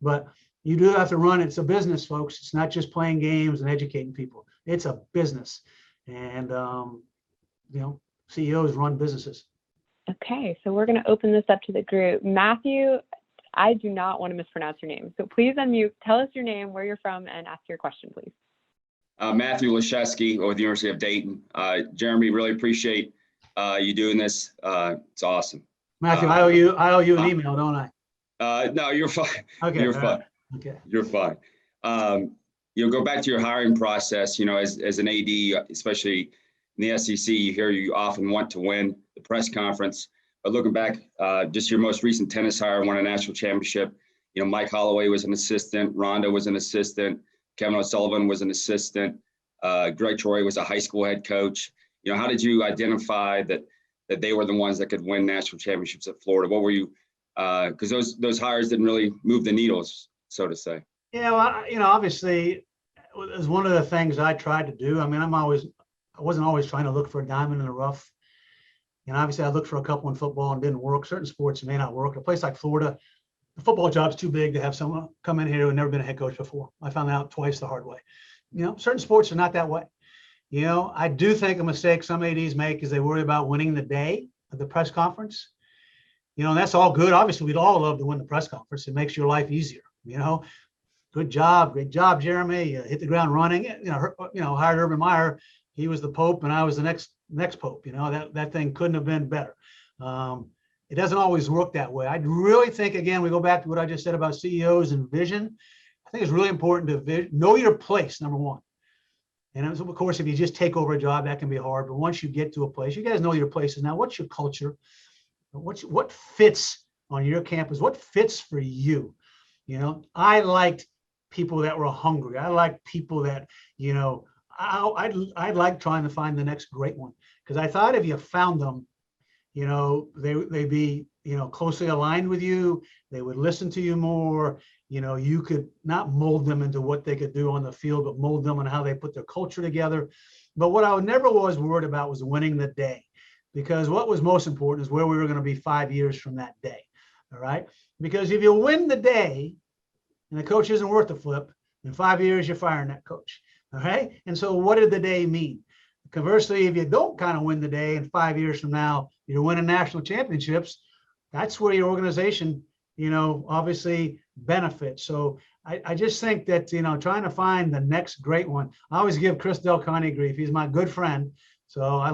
[SPEAKER 2] But you do have to run. It's a business, folks. It's not just playing games and educating people. It's a business. And, CEOs run businesses.
[SPEAKER 1] Okay, so we're going to open this up to the group. Matthew, I do not want to mispronounce your name. So please unmute, tell us your name, where you're from, and ask your question, please.
[SPEAKER 3] Matthew Leszewski with the University of Dayton. Jeremy, really appreciate you doing this. It's awesome.
[SPEAKER 2] Matthew, I owe you an email, don't I?
[SPEAKER 3] No, you're fine.
[SPEAKER 2] Okay,
[SPEAKER 3] you're fine.
[SPEAKER 2] Right. Okay,
[SPEAKER 3] you're fine. Go back to your hiring process. As an AD, especially in the SEC, you often want to win the press conference. But looking back, just your most recent tennis hire won a national championship. Mike Holloway was an assistant, Rhonda was an assistant, Kevin O'Sullivan was an assistant, Greg Troy was a high school head coach. How did you identify that they were the ones that could win national championships at Florida? What were you, because those hires didn't really move the needles, so to say.
[SPEAKER 2] Yeah, well, obviously, it was one of the things I tried to do. I mean, I wasn't always trying to look for a diamond in the rough. Obviously, I looked for a couple in football and didn't work. Certain sports may not work. A place like Florida, the football job's too big to have someone come in here who had never been a head coach before. I found out twice the hard way. Certain sports are not that way. I do think a mistake some ADs make is they worry about winning the day of the press conference. And that's all good. Obviously, we'd all love to win the press conference. It makes your life easier. Good job, great job, Jeremy. You hit the ground running. Hired Urban Meyer. He was the Pope, and I was the next Pope. That thing couldn't have been better. It doesn't always work that way. I really think, again, we go back to what I just said about CEOs and vision. I think it's really important to know your place, number one. And of course, if you just take over a job, that can be hard. But once you get to a place, you guys know your places. Now, what's your culture? What fits on your campus? What fits for you? I liked people that were hungry. I liked people that, I'd like trying to find the next great one, because I thought if you found them, they'd be, closely aligned with you. They would listen to you more. You could not mold them into what they could do on the field, but mold them on how they put their culture together. But what I never was worried about was winning the day, because what was most important is where we were going to be 5 years from that day. All right. Because if you win the day and the coach isn't worth the flip, in 5 years, you're firing that coach. All right. And so what did the day mean? Conversely, if you don't kind of win the day and 5 years from now, you're winning national championships, that's where your organization, obviously benefits. So I just think that, trying to find the next great one. I always give Chris Del Conte grief. He's my good friend. So I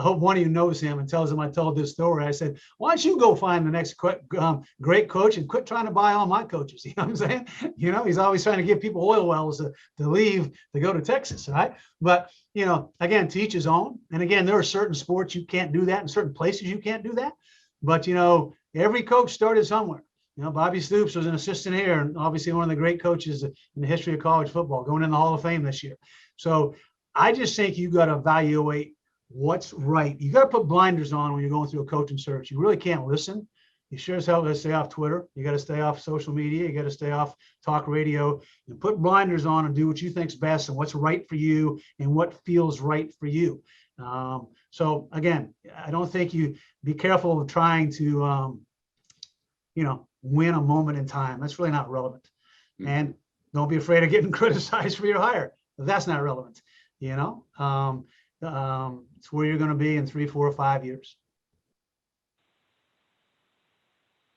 [SPEAKER 2] hope one of you knows him and tells him I told this story. I said, why don't you go find the next great coach and quit trying to buy all my coaches? You know what I'm saying? He's always trying to give people oil wells to leave to go to Texas, right? But, again, to each his own. And again, there are certain sports you can't do that, and certain places you can't do that. But, every coach started somewhere. Bobby Stoops was an assistant here, and obviously one of the great coaches in the history of college football, going in the Hall of Fame this year. So I just think you got to evaluate what's right. You got to put blinders on when you're going through a coaching search. You really can't listen. You sure as hell got to stay off Twitter. You got to stay off social media. You got to stay off talk radio, and put blinders on and do what you think's best and what's right for you and what feels right for you. So again, I don't think you be careful of trying to, win a moment in time. That's really not relevant. Mm-hmm. And don't be afraid of getting criticized for your hire. That's not relevant. It's where you're going to be in 3, 4, or 5 years.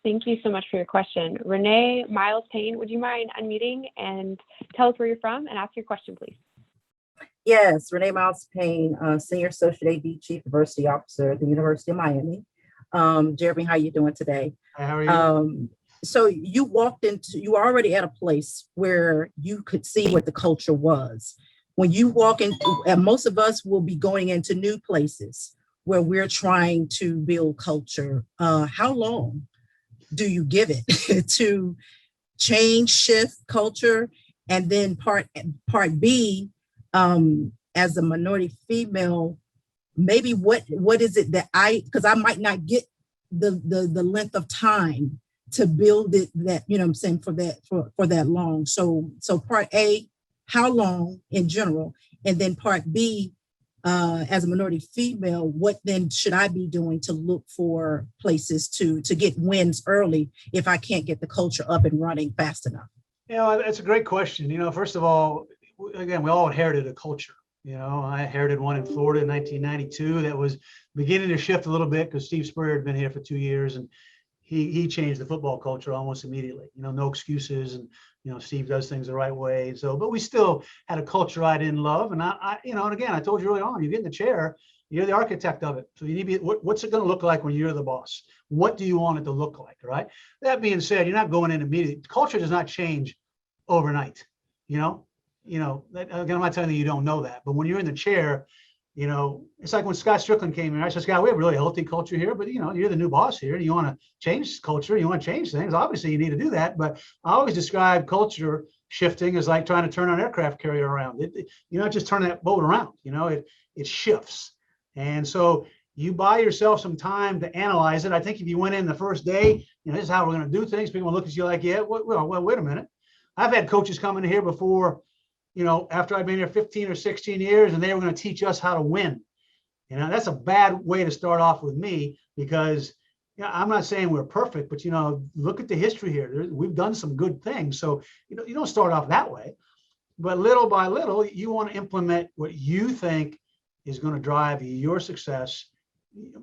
[SPEAKER 1] Thank you so much for your question. Renee Miles Payne, would you mind unmuting and tell us where you're from and ask your question, please?
[SPEAKER 4] Yes, Renee Miles Payne, Senior Associate AD Chief Diversity Officer at the University of Miami. Jeremy, how are you doing today?
[SPEAKER 2] Hi, how are you?
[SPEAKER 4] So you were already at a place where you could see what the culture was. When you walk in, and most of us will be going into new places where we're trying to build culture. How long do you give it to change, shift culture? And then part B, as a minority female, maybe what is it that because I might not get the length of time to build it, that, you know what I'm saying, for that long. So part A, how long in general, and then part B, as a minority female, what then should I be doing to look for places to get wins early if I can't get the culture up and running fast enough?
[SPEAKER 2] You know, that's a great question. You know, first of all, again, we all inherited a culture. You know, I inherited one in Florida in 1992 that was beginning to shift a little bit because Steve Spurrier had been here for 2 years, and he changed the football culture almost immediately. You know, no excuses, and you know, Steve does things the right way. So, but we still had a culture I didn't love, and I you know, and again, I told you early on, you get in the chair, you're the architect of it. So you need to be, what's it going to look like when you're the boss? What do you want it to look like, right? That being said, you're not going in immediately. Culture does not change overnight. You know, again, I'm not telling you you don't know that, but when you're in the chair, you know, it's like when Scott Strickland came in. I said, Scott, we have a really healthy culture here, but you know, you're the new boss here. You want to change culture, you want to change things. Obviously, you need to do that. But I always describe culture shifting as like trying to turn an aircraft carrier around. You're not just turning that boat around. You know, it shifts, and so you buy yourself some time to analyze it. I think if you went in the first day, you know, this is how we're going to do things. People look at you like, yeah, well, wait a minute. I've had coaches come in here before, you know, after I've been here 15 or 16 years, and they were going to teach us how to win. You know, that's a bad way to start off with me, because, you know, I'm not saying we're perfect, but, you know, look at the history here. We've done some good things. So, you know, you don't start off that way, but little by little, you want to implement what you think is going to drive your success.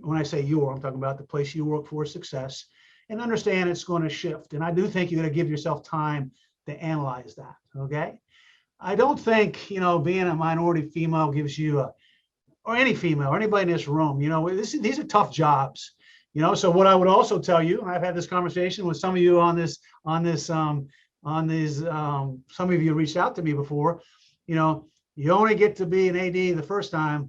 [SPEAKER 2] When I say your, I'm talking about the place you work for success, and understand it's going to shift. And I do think you're going to give yourself time to analyze that. Okay. I don't think, you know, being a minority female gives you or any female or anybody in this room, you know, these are tough jobs, you know. So what I would also tell you, and I've had this conversation with some of you some of you reached out to me before, you know, you only get to be an AD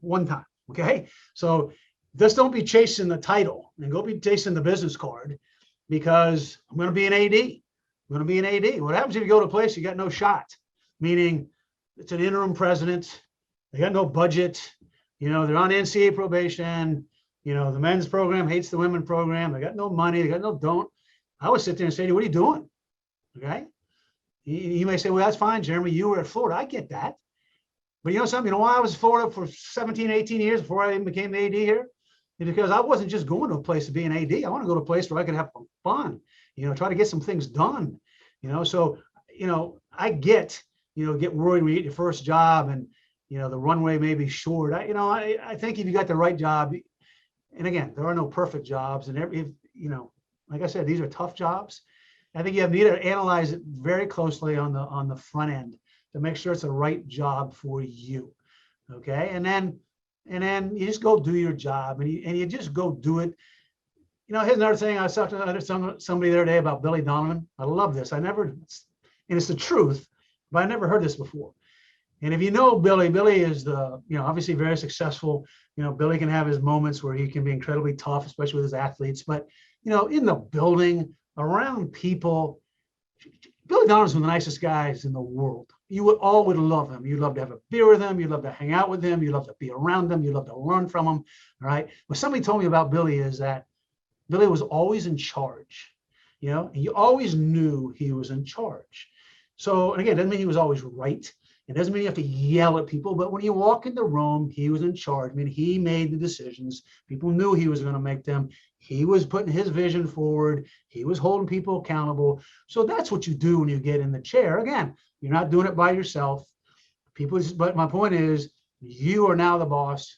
[SPEAKER 2] one time. Okay. So just don't be chasing the title and go be chasing the business card, because I'm going to be an AD. I'm going to be an AD. What happens if you go to a place you got no shot? Meaning it's an interim president, they got no budget, you know, they're on NCAA probation, you know, the men's program hates the women's program, they got no money, they got no don't. I would sit there and say to you, what are you doing? Okay. You may say, well, that's fine, Jeremy, you were at Florida. I get that. But you know something, you know why I was in Florida for 17, 18 years before I even became the AD here? It's because I wasn't just going to a place to be an AD. I want to go to a place where I could have fun, you know, try to get some things done, you know. So, you know, I get worried when you get your first job and, you know, the runway may be short. I think if you got the right job, and again, there are no perfect jobs, and you know, like I said, these are tough jobs. I think you need to analyze it very closely on the front end to make sure it's the right job for you. Okay. And then you just go do your job, and you just go do it. You know, here's another thing. I was talking to somebody the other day about Billy Donovan. I love this. And it's the truth, but I never heard this before. And if you know Billy is obviously very successful. You know, Billy can have his moments where he can be incredibly tough, especially with his athletes. But, you know, in the building, around people, Billy Donovan's one of the nicest guys in the world. You would love him. You'd love to have a beer with him. You'd love to hang out with him. You'd love to be around him. You'd love to learn from him. All right. What somebody told me about Billy is that Billy was always in charge, you know, and you always knew he was in charge. So, and again, it doesn't mean he was always right. It doesn't mean you have to yell at people, but when you walk in the room, he was in charge. I mean, he made the decisions. People knew he was going to make them. He was putting his vision forward. He was holding people accountable. So that's what you do when you get in the chair. Again, you're not doing it by yourself. But my point is, you are now the boss.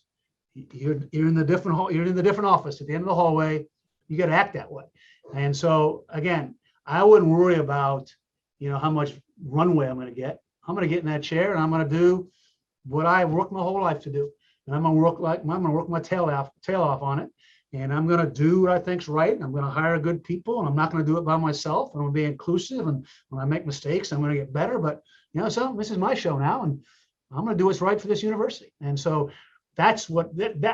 [SPEAKER 2] You're in the different hall. You're in the different office at the end of the hallway. You got to act that way. And so again, I wouldn't worry about, you know, how much runway I'm going to get. I'm going to get in that chair and I'm going to do what I worked my whole life to do. And I'm going to work my tail off on it. And I'm going to do what I think's right. I'm going to hire good people, and I'm not going to do it by myself. I'm going to be inclusive. And when I make mistakes, I'm going to get better. But, you know, so this is my show now, and I'm going to do what's right for this university. And so that's what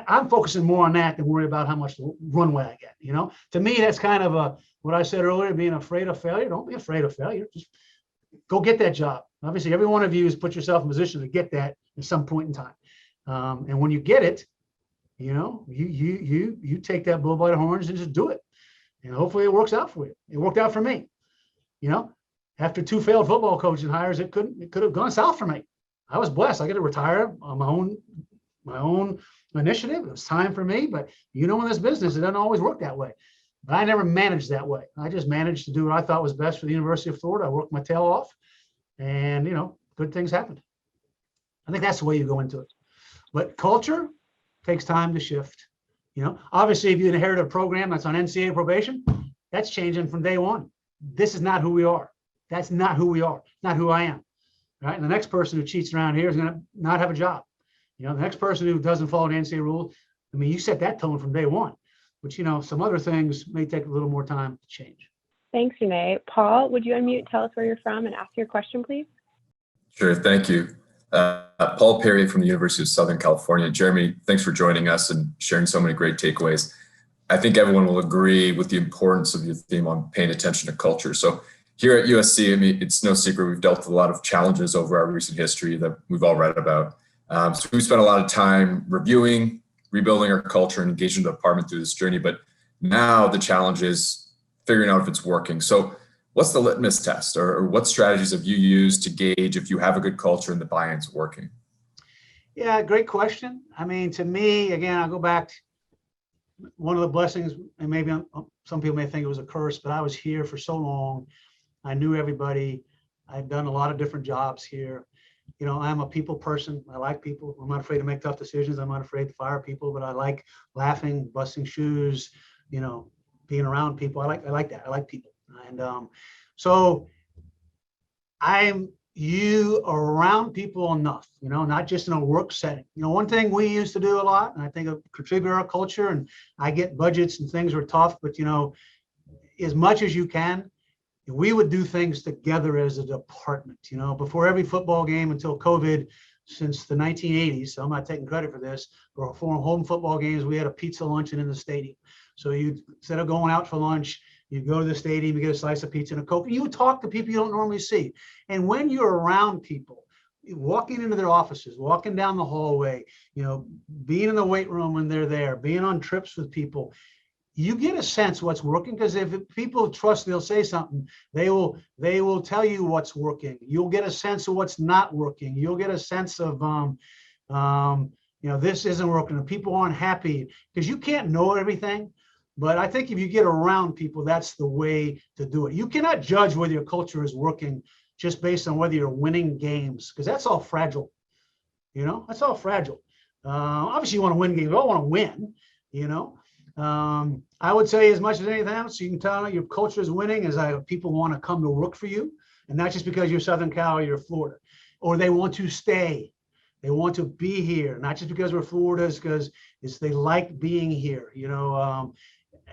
[SPEAKER 2] I'm focusing more on that than worry about how much runway I get. You know, to me, that's kind of what I said earlier, being afraid of failure. Don't be afraid of failure. Just go get that job. Obviously, every one of you has put yourself in a position to get that at some point in time. And when you get it, you take that bull by the horns and just do it. And hopefully it works out for you. It worked out for me. After 2 failed football coaching hires, it could have gone south for me. I was blessed. I got to retire on my own initiative. It was time for me, but in this business, it doesn't always work that way. But I never managed that way. I just managed to do what I thought was best for the University of Florida. I worked my tail off, and good things happened. I think that's the way you go into it. But culture takes time to shift. Obviously, if you inherit a program that's on NCAA probation, that's changing from day one. This is not who we are. That's not who we are. Not who I am. Right? And the next person who cheats around here is going to not have a job. The next person who doesn't follow the NCAA rules, you set that tone from day one. But some other things may take a little more time to change.
[SPEAKER 1] Thanks, Renee. Paul, would you unmute, tell us where you're from, and ask your question, please?
[SPEAKER 5] Sure, thank you. Paul Perry from the University of Southern California. Jeremy, thanks for joining us and sharing so many great takeaways. I think everyone will agree with the importance of your theme on paying attention to culture. So here at USC, it's no secret we've dealt with a lot of challenges over our recent history that we've all read about. So we spent a lot of time reviewing, rebuilding our culture, and engaging the department through this journey. But now the challenge is figuring out if it's working. So what's the litmus test, or what strategies have you used to gauge if you have a good culture and the buy-in's working?
[SPEAKER 2] Yeah, great question. To me, again, I'll go back to one of the blessings, and maybe some people may think it was a curse, but I was here for so long. I knew everybody. I've done a lot of different jobs here. I'm a people person. I like people. I'm not afraid to make tough decisions. I'm not afraid to fire people, but I like laughing, busting shoes, being around people. I like that. I like people. And so I'm around people enough, not just in a work setting. One thing we used to do a lot, and I think it contributed to our culture, and I get budgets and things are tough, but as much as you can, we would do things together as a department. Before every football game until COVID, since the 1980s, so I'm not taking credit for this, but for home football games, we had a pizza luncheon in the stadium. So instead of going out for lunch, you go to the stadium, you get a slice of pizza and a Coke, and you would talk to people you don't normally see. And when you're around people, walking into their offices, walking down the hallway, being in the weight room when they're there, being on trips with people, you get a sense what's working, because if people trust they'll say something, they will tell you what's working. You'll get a sense of what's not working. You'll get a sense of this isn't working, and people aren't happy, because you can't know everything. But I think if you get around people, that's the way to do it. You cannot judge whether your culture is working just based on whether you're winning games, because that's all fragile. That's all fragile. Obviously, you want to win games. We all want to win, I would say, as much as anything else, you can tell your culture is winning as people want to come to work for you, and not just because you're Southern Cal or you're Florida, or they want to stay. They want to be here, not just because we're Florida, because they like being here.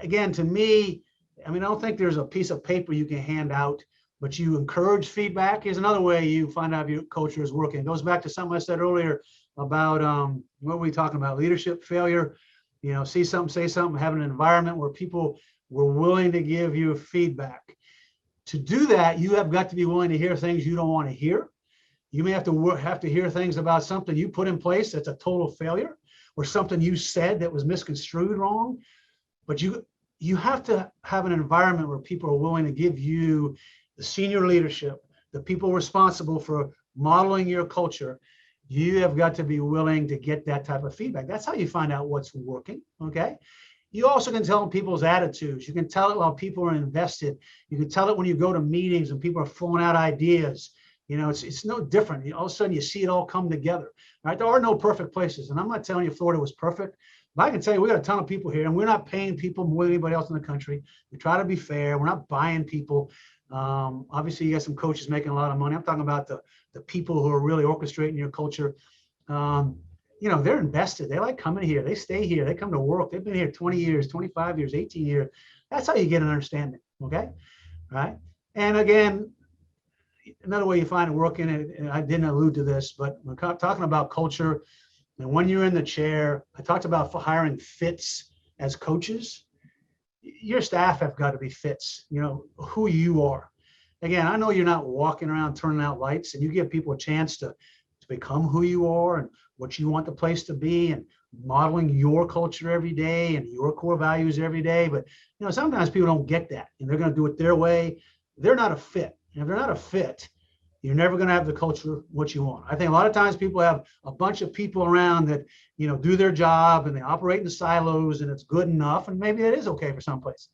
[SPEAKER 2] Again, to me, I don't think there's a piece of paper you can hand out, but you encourage feedback. Here's another way you find out if your culture is working. It goes back to something I said earlier about what were we talking about? Leadership failure. See something, say something, have an environment where people were willing to give you feedback. To do that, you have got to be willing to hear things you don't want to hear. You may have to hear things about something you put in place that's a total failure, or something you said that was misconstrued wrong. But you have to have an environment where people are willing to give you the senior leadership, the people responsible for modeling your culture. You have got to be willing to get that type of feedback. That's how you find out what's working, okay? You also can tell people's attitudes. You can tell it while people are invested. You can tell it when you go to meetings and people are throwing out ideas. It's no different. All of a sudden, you see it all come together, right? There are no perfect places. And I'm not telling you Florida was perfect, but I can tell you we got a ton of people here, and we're not paying people more than anybody else in the country. We try to be fair. We're not buying people. Obviously, you got some coaches making a lot of money. I'm talking about the people who are really orchestrating your culture. They're invested. They like coming here. They stay here. They come to work. They've been here 20 years, 25 years, 18 years. That's how you get an understanding, okay? Right? And again, another way you find it working, and I didn't allude to this, but we're talking about culture. And when you're in the chair, I talked about hiring fits as coaches. Your staff have got to be fits, who you are. again, I know you're not walking around turning out lights, and you give people a chance to become who you are and what you want the place to be, and modeling your culture every day and your core values every day. But sometimes people don't get that, and they're going to do it their way. They're not a fit. And if they're not a fit, you're never going to have the culture what you want. I think a lot of times people have a bunch of people around that do their job, and they operate in silos, and it's good enough, and maybe it is okay for some places.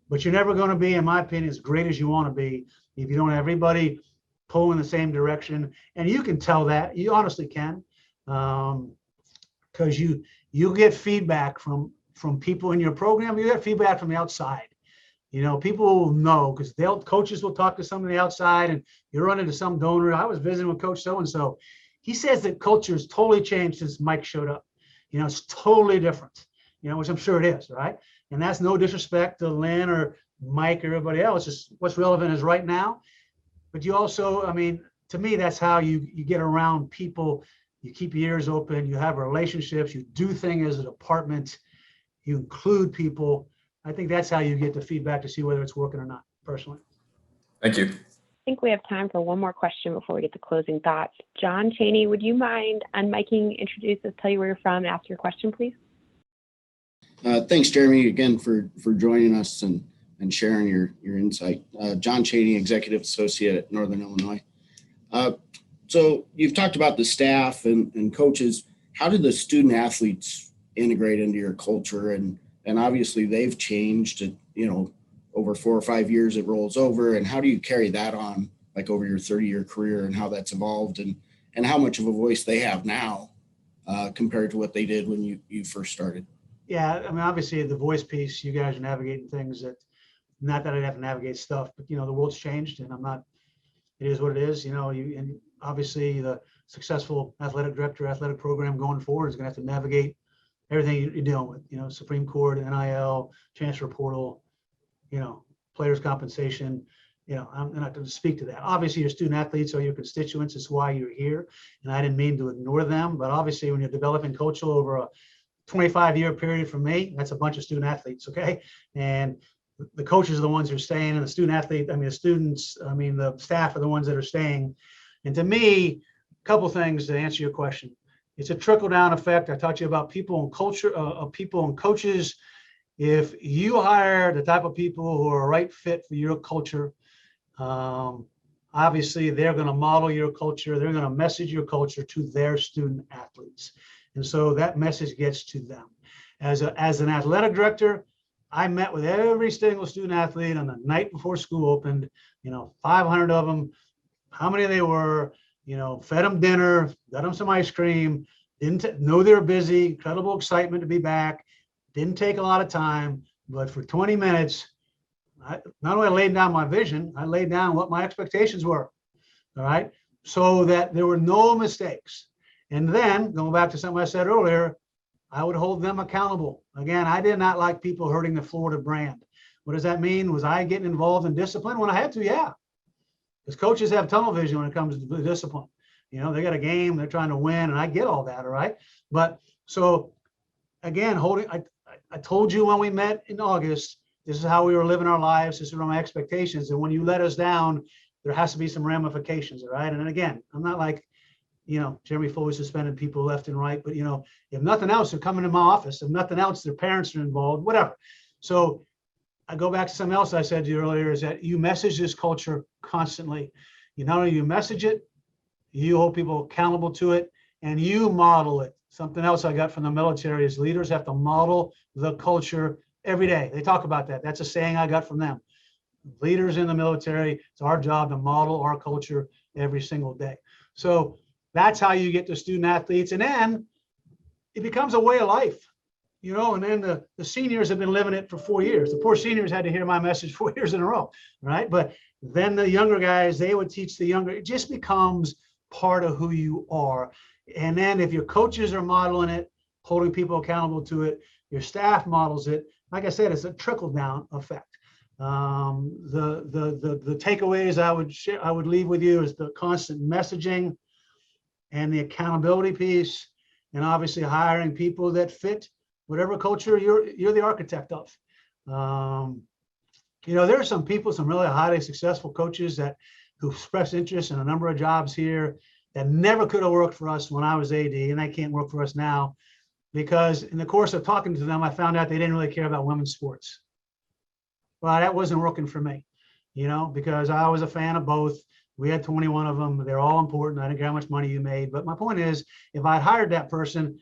[SPEAKER 2] But you're never going to be, in my opinion, as great as you want to be if you don't have everybody pull in the same direction. And you can tell that, you honestly can, because you get feedback from people in your program. You get feedback from the outside. People will know, because coaches will talk to somebody outside, and you run into some donor. I was visiting with Coach so-and-so. He says that culture has totally changed since Mike showed up. It's totally different, which I'm sure it is, right? And that's no disrespect to Lynn or Mike or everybody else. Just what's relevant is right now. But you also, to me, that's how you get around people. You keep your ears open. You have relationships. You do things as a department. You include people. I think that's how you get the feedback to see whether it's working or not, personally.
[SPEAKER 5] Thank you.
[SPEAKER 1] I think we have time for one more question before we get to closing thoughts. John Cheney, would you mind unmiking, introduce us, tell you where you're from, and ask your question, please?
[SPEAKER 6] Thanks, Jeremy, again for joining us and sharing your insight. John Cheney, Executive Associate at Northern Illinois. So you've talked about the staff and coaches. How did the student athletes integrate into your culture? And obviously they've changed, over 4 or 5 years it rolls over. And how do you carry that on, like over your 30-year career, and how that's evolved, and how much of a voice they have now compared to what they did when you first started?
[SPEAKER 2] Yeah, obviously the voice piece, you guys are navigating things that, not that I'd have to navigate stuff, but the world's changed, and it is what it is, and obviously the successful athletic director, athletic program going forward is going to have to navigate everything you're dealing with, Supreme Court, NIL, transfer portal, players compensation. I'm not going to speak to that. Obviously your student athletes are your constituents. It's why you're here. And I didn't mean to ignore them, but obviously when you're developing culture over a 25-year period for me, that's a bunch of student athletes. Okay. And the coaches are the ones who are staying, and the student athlete, the students, the staff are the ones that are staying. And to me, a couple things to answer your question. It's a trickle-down effect. I taught you about people and culture, people and coaches. If you hire the type of people who are a right fit for your culture, obviously they're going to model your culture. They're going to message your culture to their student athletes. And so that message gets to them. As an athletic director, I met with every single student athlete on the night before school opened, 500 of them, how many they were, fed them dinner, got them some ice cream, didn't know they were busy, incredible excitement to be back. Didn't take a lot of time, but for 20 minutes, I not only laid down my vision, I laid down what my expectations were, all right? So that there were no mistakes. And then, going back to something I said earlier, I would hold them accountable. Again, I did not like people hurting the Florida brand. What does that mean? Was I getting involved in discipline when I had to? Yeah. Because coaches have tunnel vision when it comes to discipline. They got a game, they're trying to win, and I get all that, all right? But so, again, I told you when we met in August, this is how we were living our lives. This is my expectations. And when you let us down, there has to be some ramifications, all right? And then again, I'm not like, Jeremy Foley suspended people left and right, but if nothing else, they're coming to my office. If nothing else, their parents are involved, whatever. So I go back to something else I said to you earlier, is that you message this culture constantly. Not only you message it, you hold people accountable to it, and you model it. Something else I got from the military is leaders have to model the culture every day. They talk about that. That's a saying I got from them. Leaders in the military, it's our job to model our culture every single day. So that's how you get the student athletes. And then it becomes a way of life, and then the seniors have been living it for 4 years. The poor seniors had to hear my message 4 years in a row, right? But then the younger guys, they would teach the younger. It just becomes part of who you are. And then if your coaches are modeling it, holding people accountable to it, your staff models it. Like I said, it's a trickle-down effect. The takeaways I would leave with you is the constant messaging and the accountability piece, and obviously hiring people that fit whatever culture you're the architect of. You know, there are some people, some really highly successful coaches who expressed interest in a number of jobs here that never could have worked for us when I was AD, and they can't work for us now because in the course of talking to them, I found out they didn't really care about women's sports. Well, that wasn't working for me, you know, because I was a fan of both. We had 21 of them. They're all important. I didn't care how much money you made. But my point is, if I hired that person,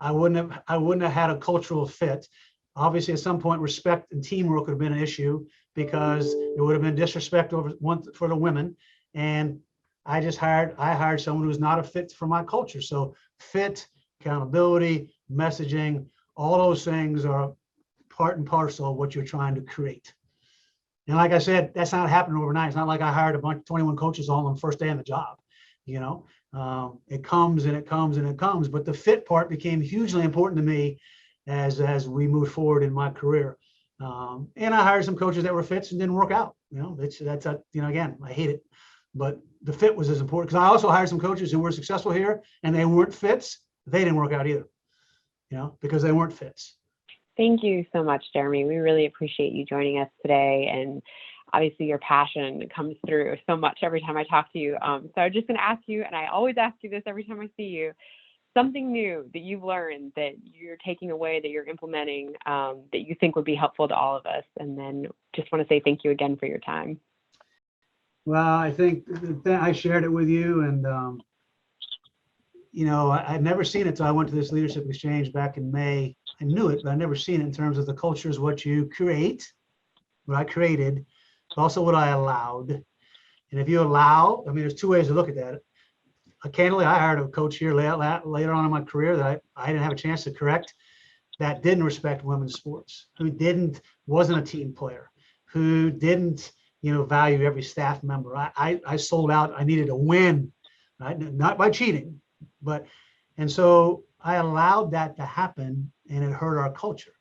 [SPEAKER 2] I wouldn't have had a cultural fit. Obviously, at some point, respect and teamwork would have been an issue because it would have been disrespect for the women. And I hired someone who was not a fit for my culture. So fit, accountability, messaging, all those things are part and parcel of what you're trying to create. And like I said, that's not happening overnight. It's not like I hired a bunch of 21 coaches all on the first day on the job. You know, it comes and it comes and it comes. But the fit part became hugely important to me as we moved forward in my career. And I hired some coaches that were fits and didn't work out. You know, again, I hate it. But the fit was as important because I also hired some coaches who were successful here and they weren't fits. They didn't work out either, you know, because they weren't fits.
[SPEAKER 1] Thank you so much, Jeremy. We really appreciate you joining us today. And obviously your passion comes through so much every time I talk to you. So I'm just going to ask you, and I always ask you this every time I see you, something new that you've learned that you're taking away, that you're implementing, that you think would be helpful to all of us. And then just want to say thank you again for your time.
[SPEAKER 2] Well, I think I shared it with you, and you know, I'd never seen it until I went to this leadership exchange back in May. I knew it, but I'd never seen it in terms of the culture is what you create, what I created, also what I allowed. And if you allow, I mean, there's two ways to look at that. Candidly, I hired a coach here later on in my career that I didn't have a chance to correct, that didn't respect women's sports, who wasn't a team player, who didn't, you know, value every staff member. I sold out. I needed to win, right? Not by cheating, and so I allowed that to happen, and it hurt our culture.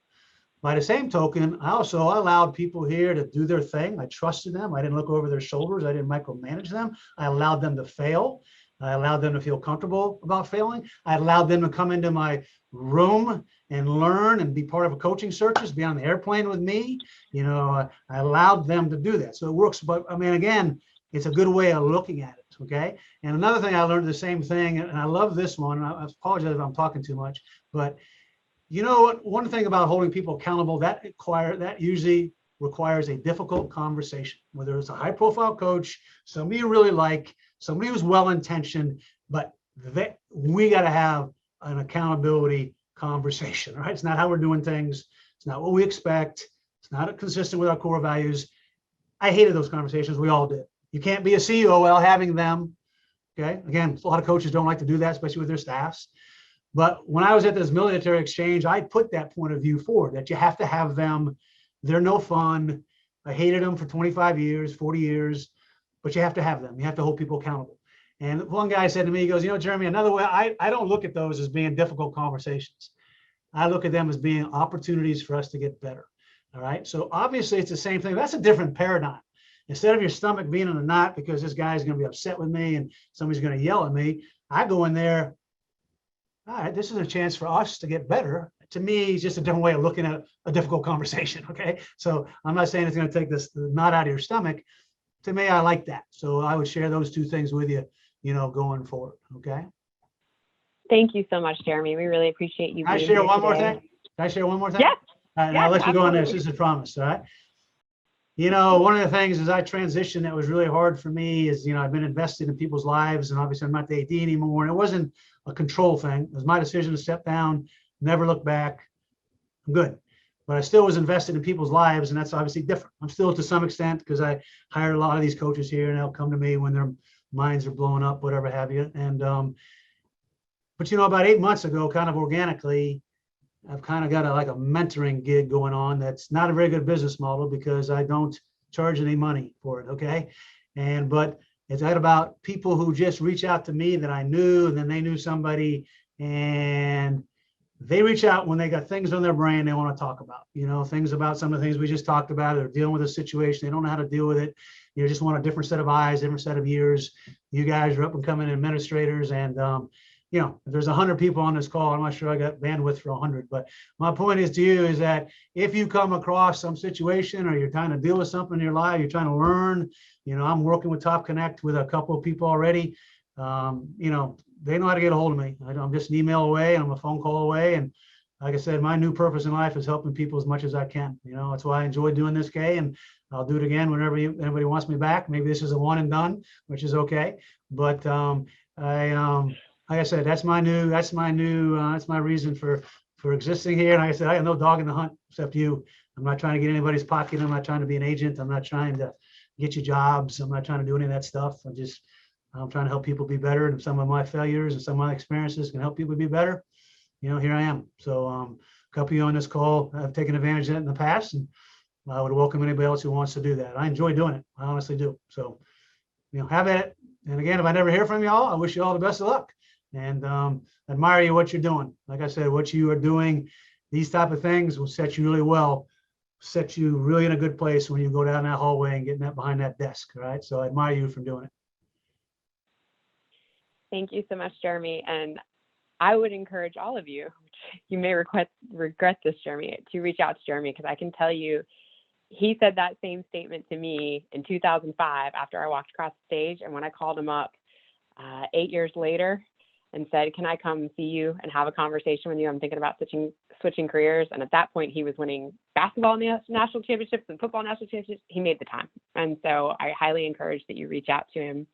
[SPEAKER 2] By the same token, I allowed people here to do their thing. I trusted them. I didn't look over their shoulders. I didn't micromanage them. I allowed them to fail. I allowed them to feel comfortable about failing. I allowed them to come into my room and learn and be part of a coaching searches, be on the airplane with me. You know, I allowed them to do that. So it works. But I mean, again, it's a good way of looking at it. Okay. And another thing I learned the same thing, and I love this one. I apologize if I'm talking too much, but you know what? One thing about holding people accountable, that usually requires a difficult conversation, whether it's a high profile coach, somebody you really like, somebody who's well-intentioned, but we got to have an accountability conversation, right? It's not how we're doing things. It's not what we expect. It's not consistent with our core values. I hated those conversations. We all did. You can't be a CEO while having them. Okay. Again, a lot of coaches don't like to do that, especially with their staffs. But when I was at this military exchange, I put that point of view forward, that you have to have them. They're no fun. I hated them for 25 years, 40 years, but you have to have them. You have to hold people accountable. And one guy said to me, he goes, you know, Jeremy, another way, I don't look at those as being difficult conversations. I look at them as being opportunities for us to get better. All right. So obviously it's the same thing. That's a different paradigm. Instead of your stomach being in a knot because this guy's going to be upset with me and somebody's going to yell at me, I go in there. All right, this is a chance for us to get better. To me, it's just a different way of looking at a difficult conversation. Okay. So I'm not saying it's going to take the knot out of your stomach. To me, I like that. So I would share those two things with you, you know, going forward. Okay.
[SPEAKER 1] Thank you so much, Jeremy. We really appreciate you.
[SPEAKER 2] Can I share one more thing? Can I share one more thing?
[SPEAKER 1] Yes.
[SPEAKER 2] And I'll let you go on this. This is a promise. All right. You know, one of the things as I transitioned that was really hard for me is, you know, I've been invested in people's lives, and obviously I'm not the AD anymore. And it wasn't a control thing. It was my decision to step down, never look back. I'm good. But I still was invested in people's lives, and that's obviously different. I'm still to some extent because I hired a lot of these coaches here, and they'll come to me when their minds are blowing up, whatever have you. And but you know, about 8 months ago, kind of organically, I've kind of got like a mentoring gig going on. That's not a very good business model because I don't charge any money for it. Okay. But it's about people who just reach out to me that I knew, and then they knew somebody, and they reach out when they got things on their brain they want to talk about, you know, things about some of the things we just talked about. They're dealing with a situation. They don't know how to deal with it. You just want a different set of eyes, different set of ears. You guys are up and coming administrators, and you know, if there's 100 people on this call, I'm not sure I got bandwidth for 100, but my point is to you is that if you come across some situation or you're trying to deal with something in your life, you're trying to learn, you know, I'm working with TopConnect with a couple of people already. You know, they know how to get a hold of me. I'm just an email away and I'm a phone call away. And like I said, my new purpose in life is helping people as much as I can. You know, that's why I enjoy doing this, Kay, and I'll do it again whenever anybody wants me back. Maybe this is a one and done, which is okay. But like I said, that's my reason for existing here. And like I said, I have no dog in the hunt except you. I'm not trying to get anybody's pocket. I'm not trying to be an agent. I'm not trying to get you jobs. I'm not trying to do any of that stuff. I'm trying to help people be better. And some of my failures and some of my experiences can help people be better. You know, here I am. So a couple of you on this call have taken advantage of that in the past, and I would welcome anybody else who wants to do that. I enjoy doing it. I honestly do. So, you know, have at it. And again, if I never hear from y'all, I wish you all the best of luck and admire you what you're doing. Like I said, what you are doing, these type of things will set you really well, set you really in a good place when you go down that hallway and getting that behind that desk. All right. So I admire you for doing it.
[SPEAKER 1] Thank you so much, Jeremy. And I would encourage all of you, you may regret this, Jeremy, to reach out to Jeremy, because I can tell you, he said that same statement to me in 2005 after I walked across the stage. And when I called him up 8 years later and said, can I come see you and have a conversation with you? I'm thinking about switching careers. And at that point, he was winning basketball national championships and football national championships. He made the time. And so I highly encourage that you reach out to him.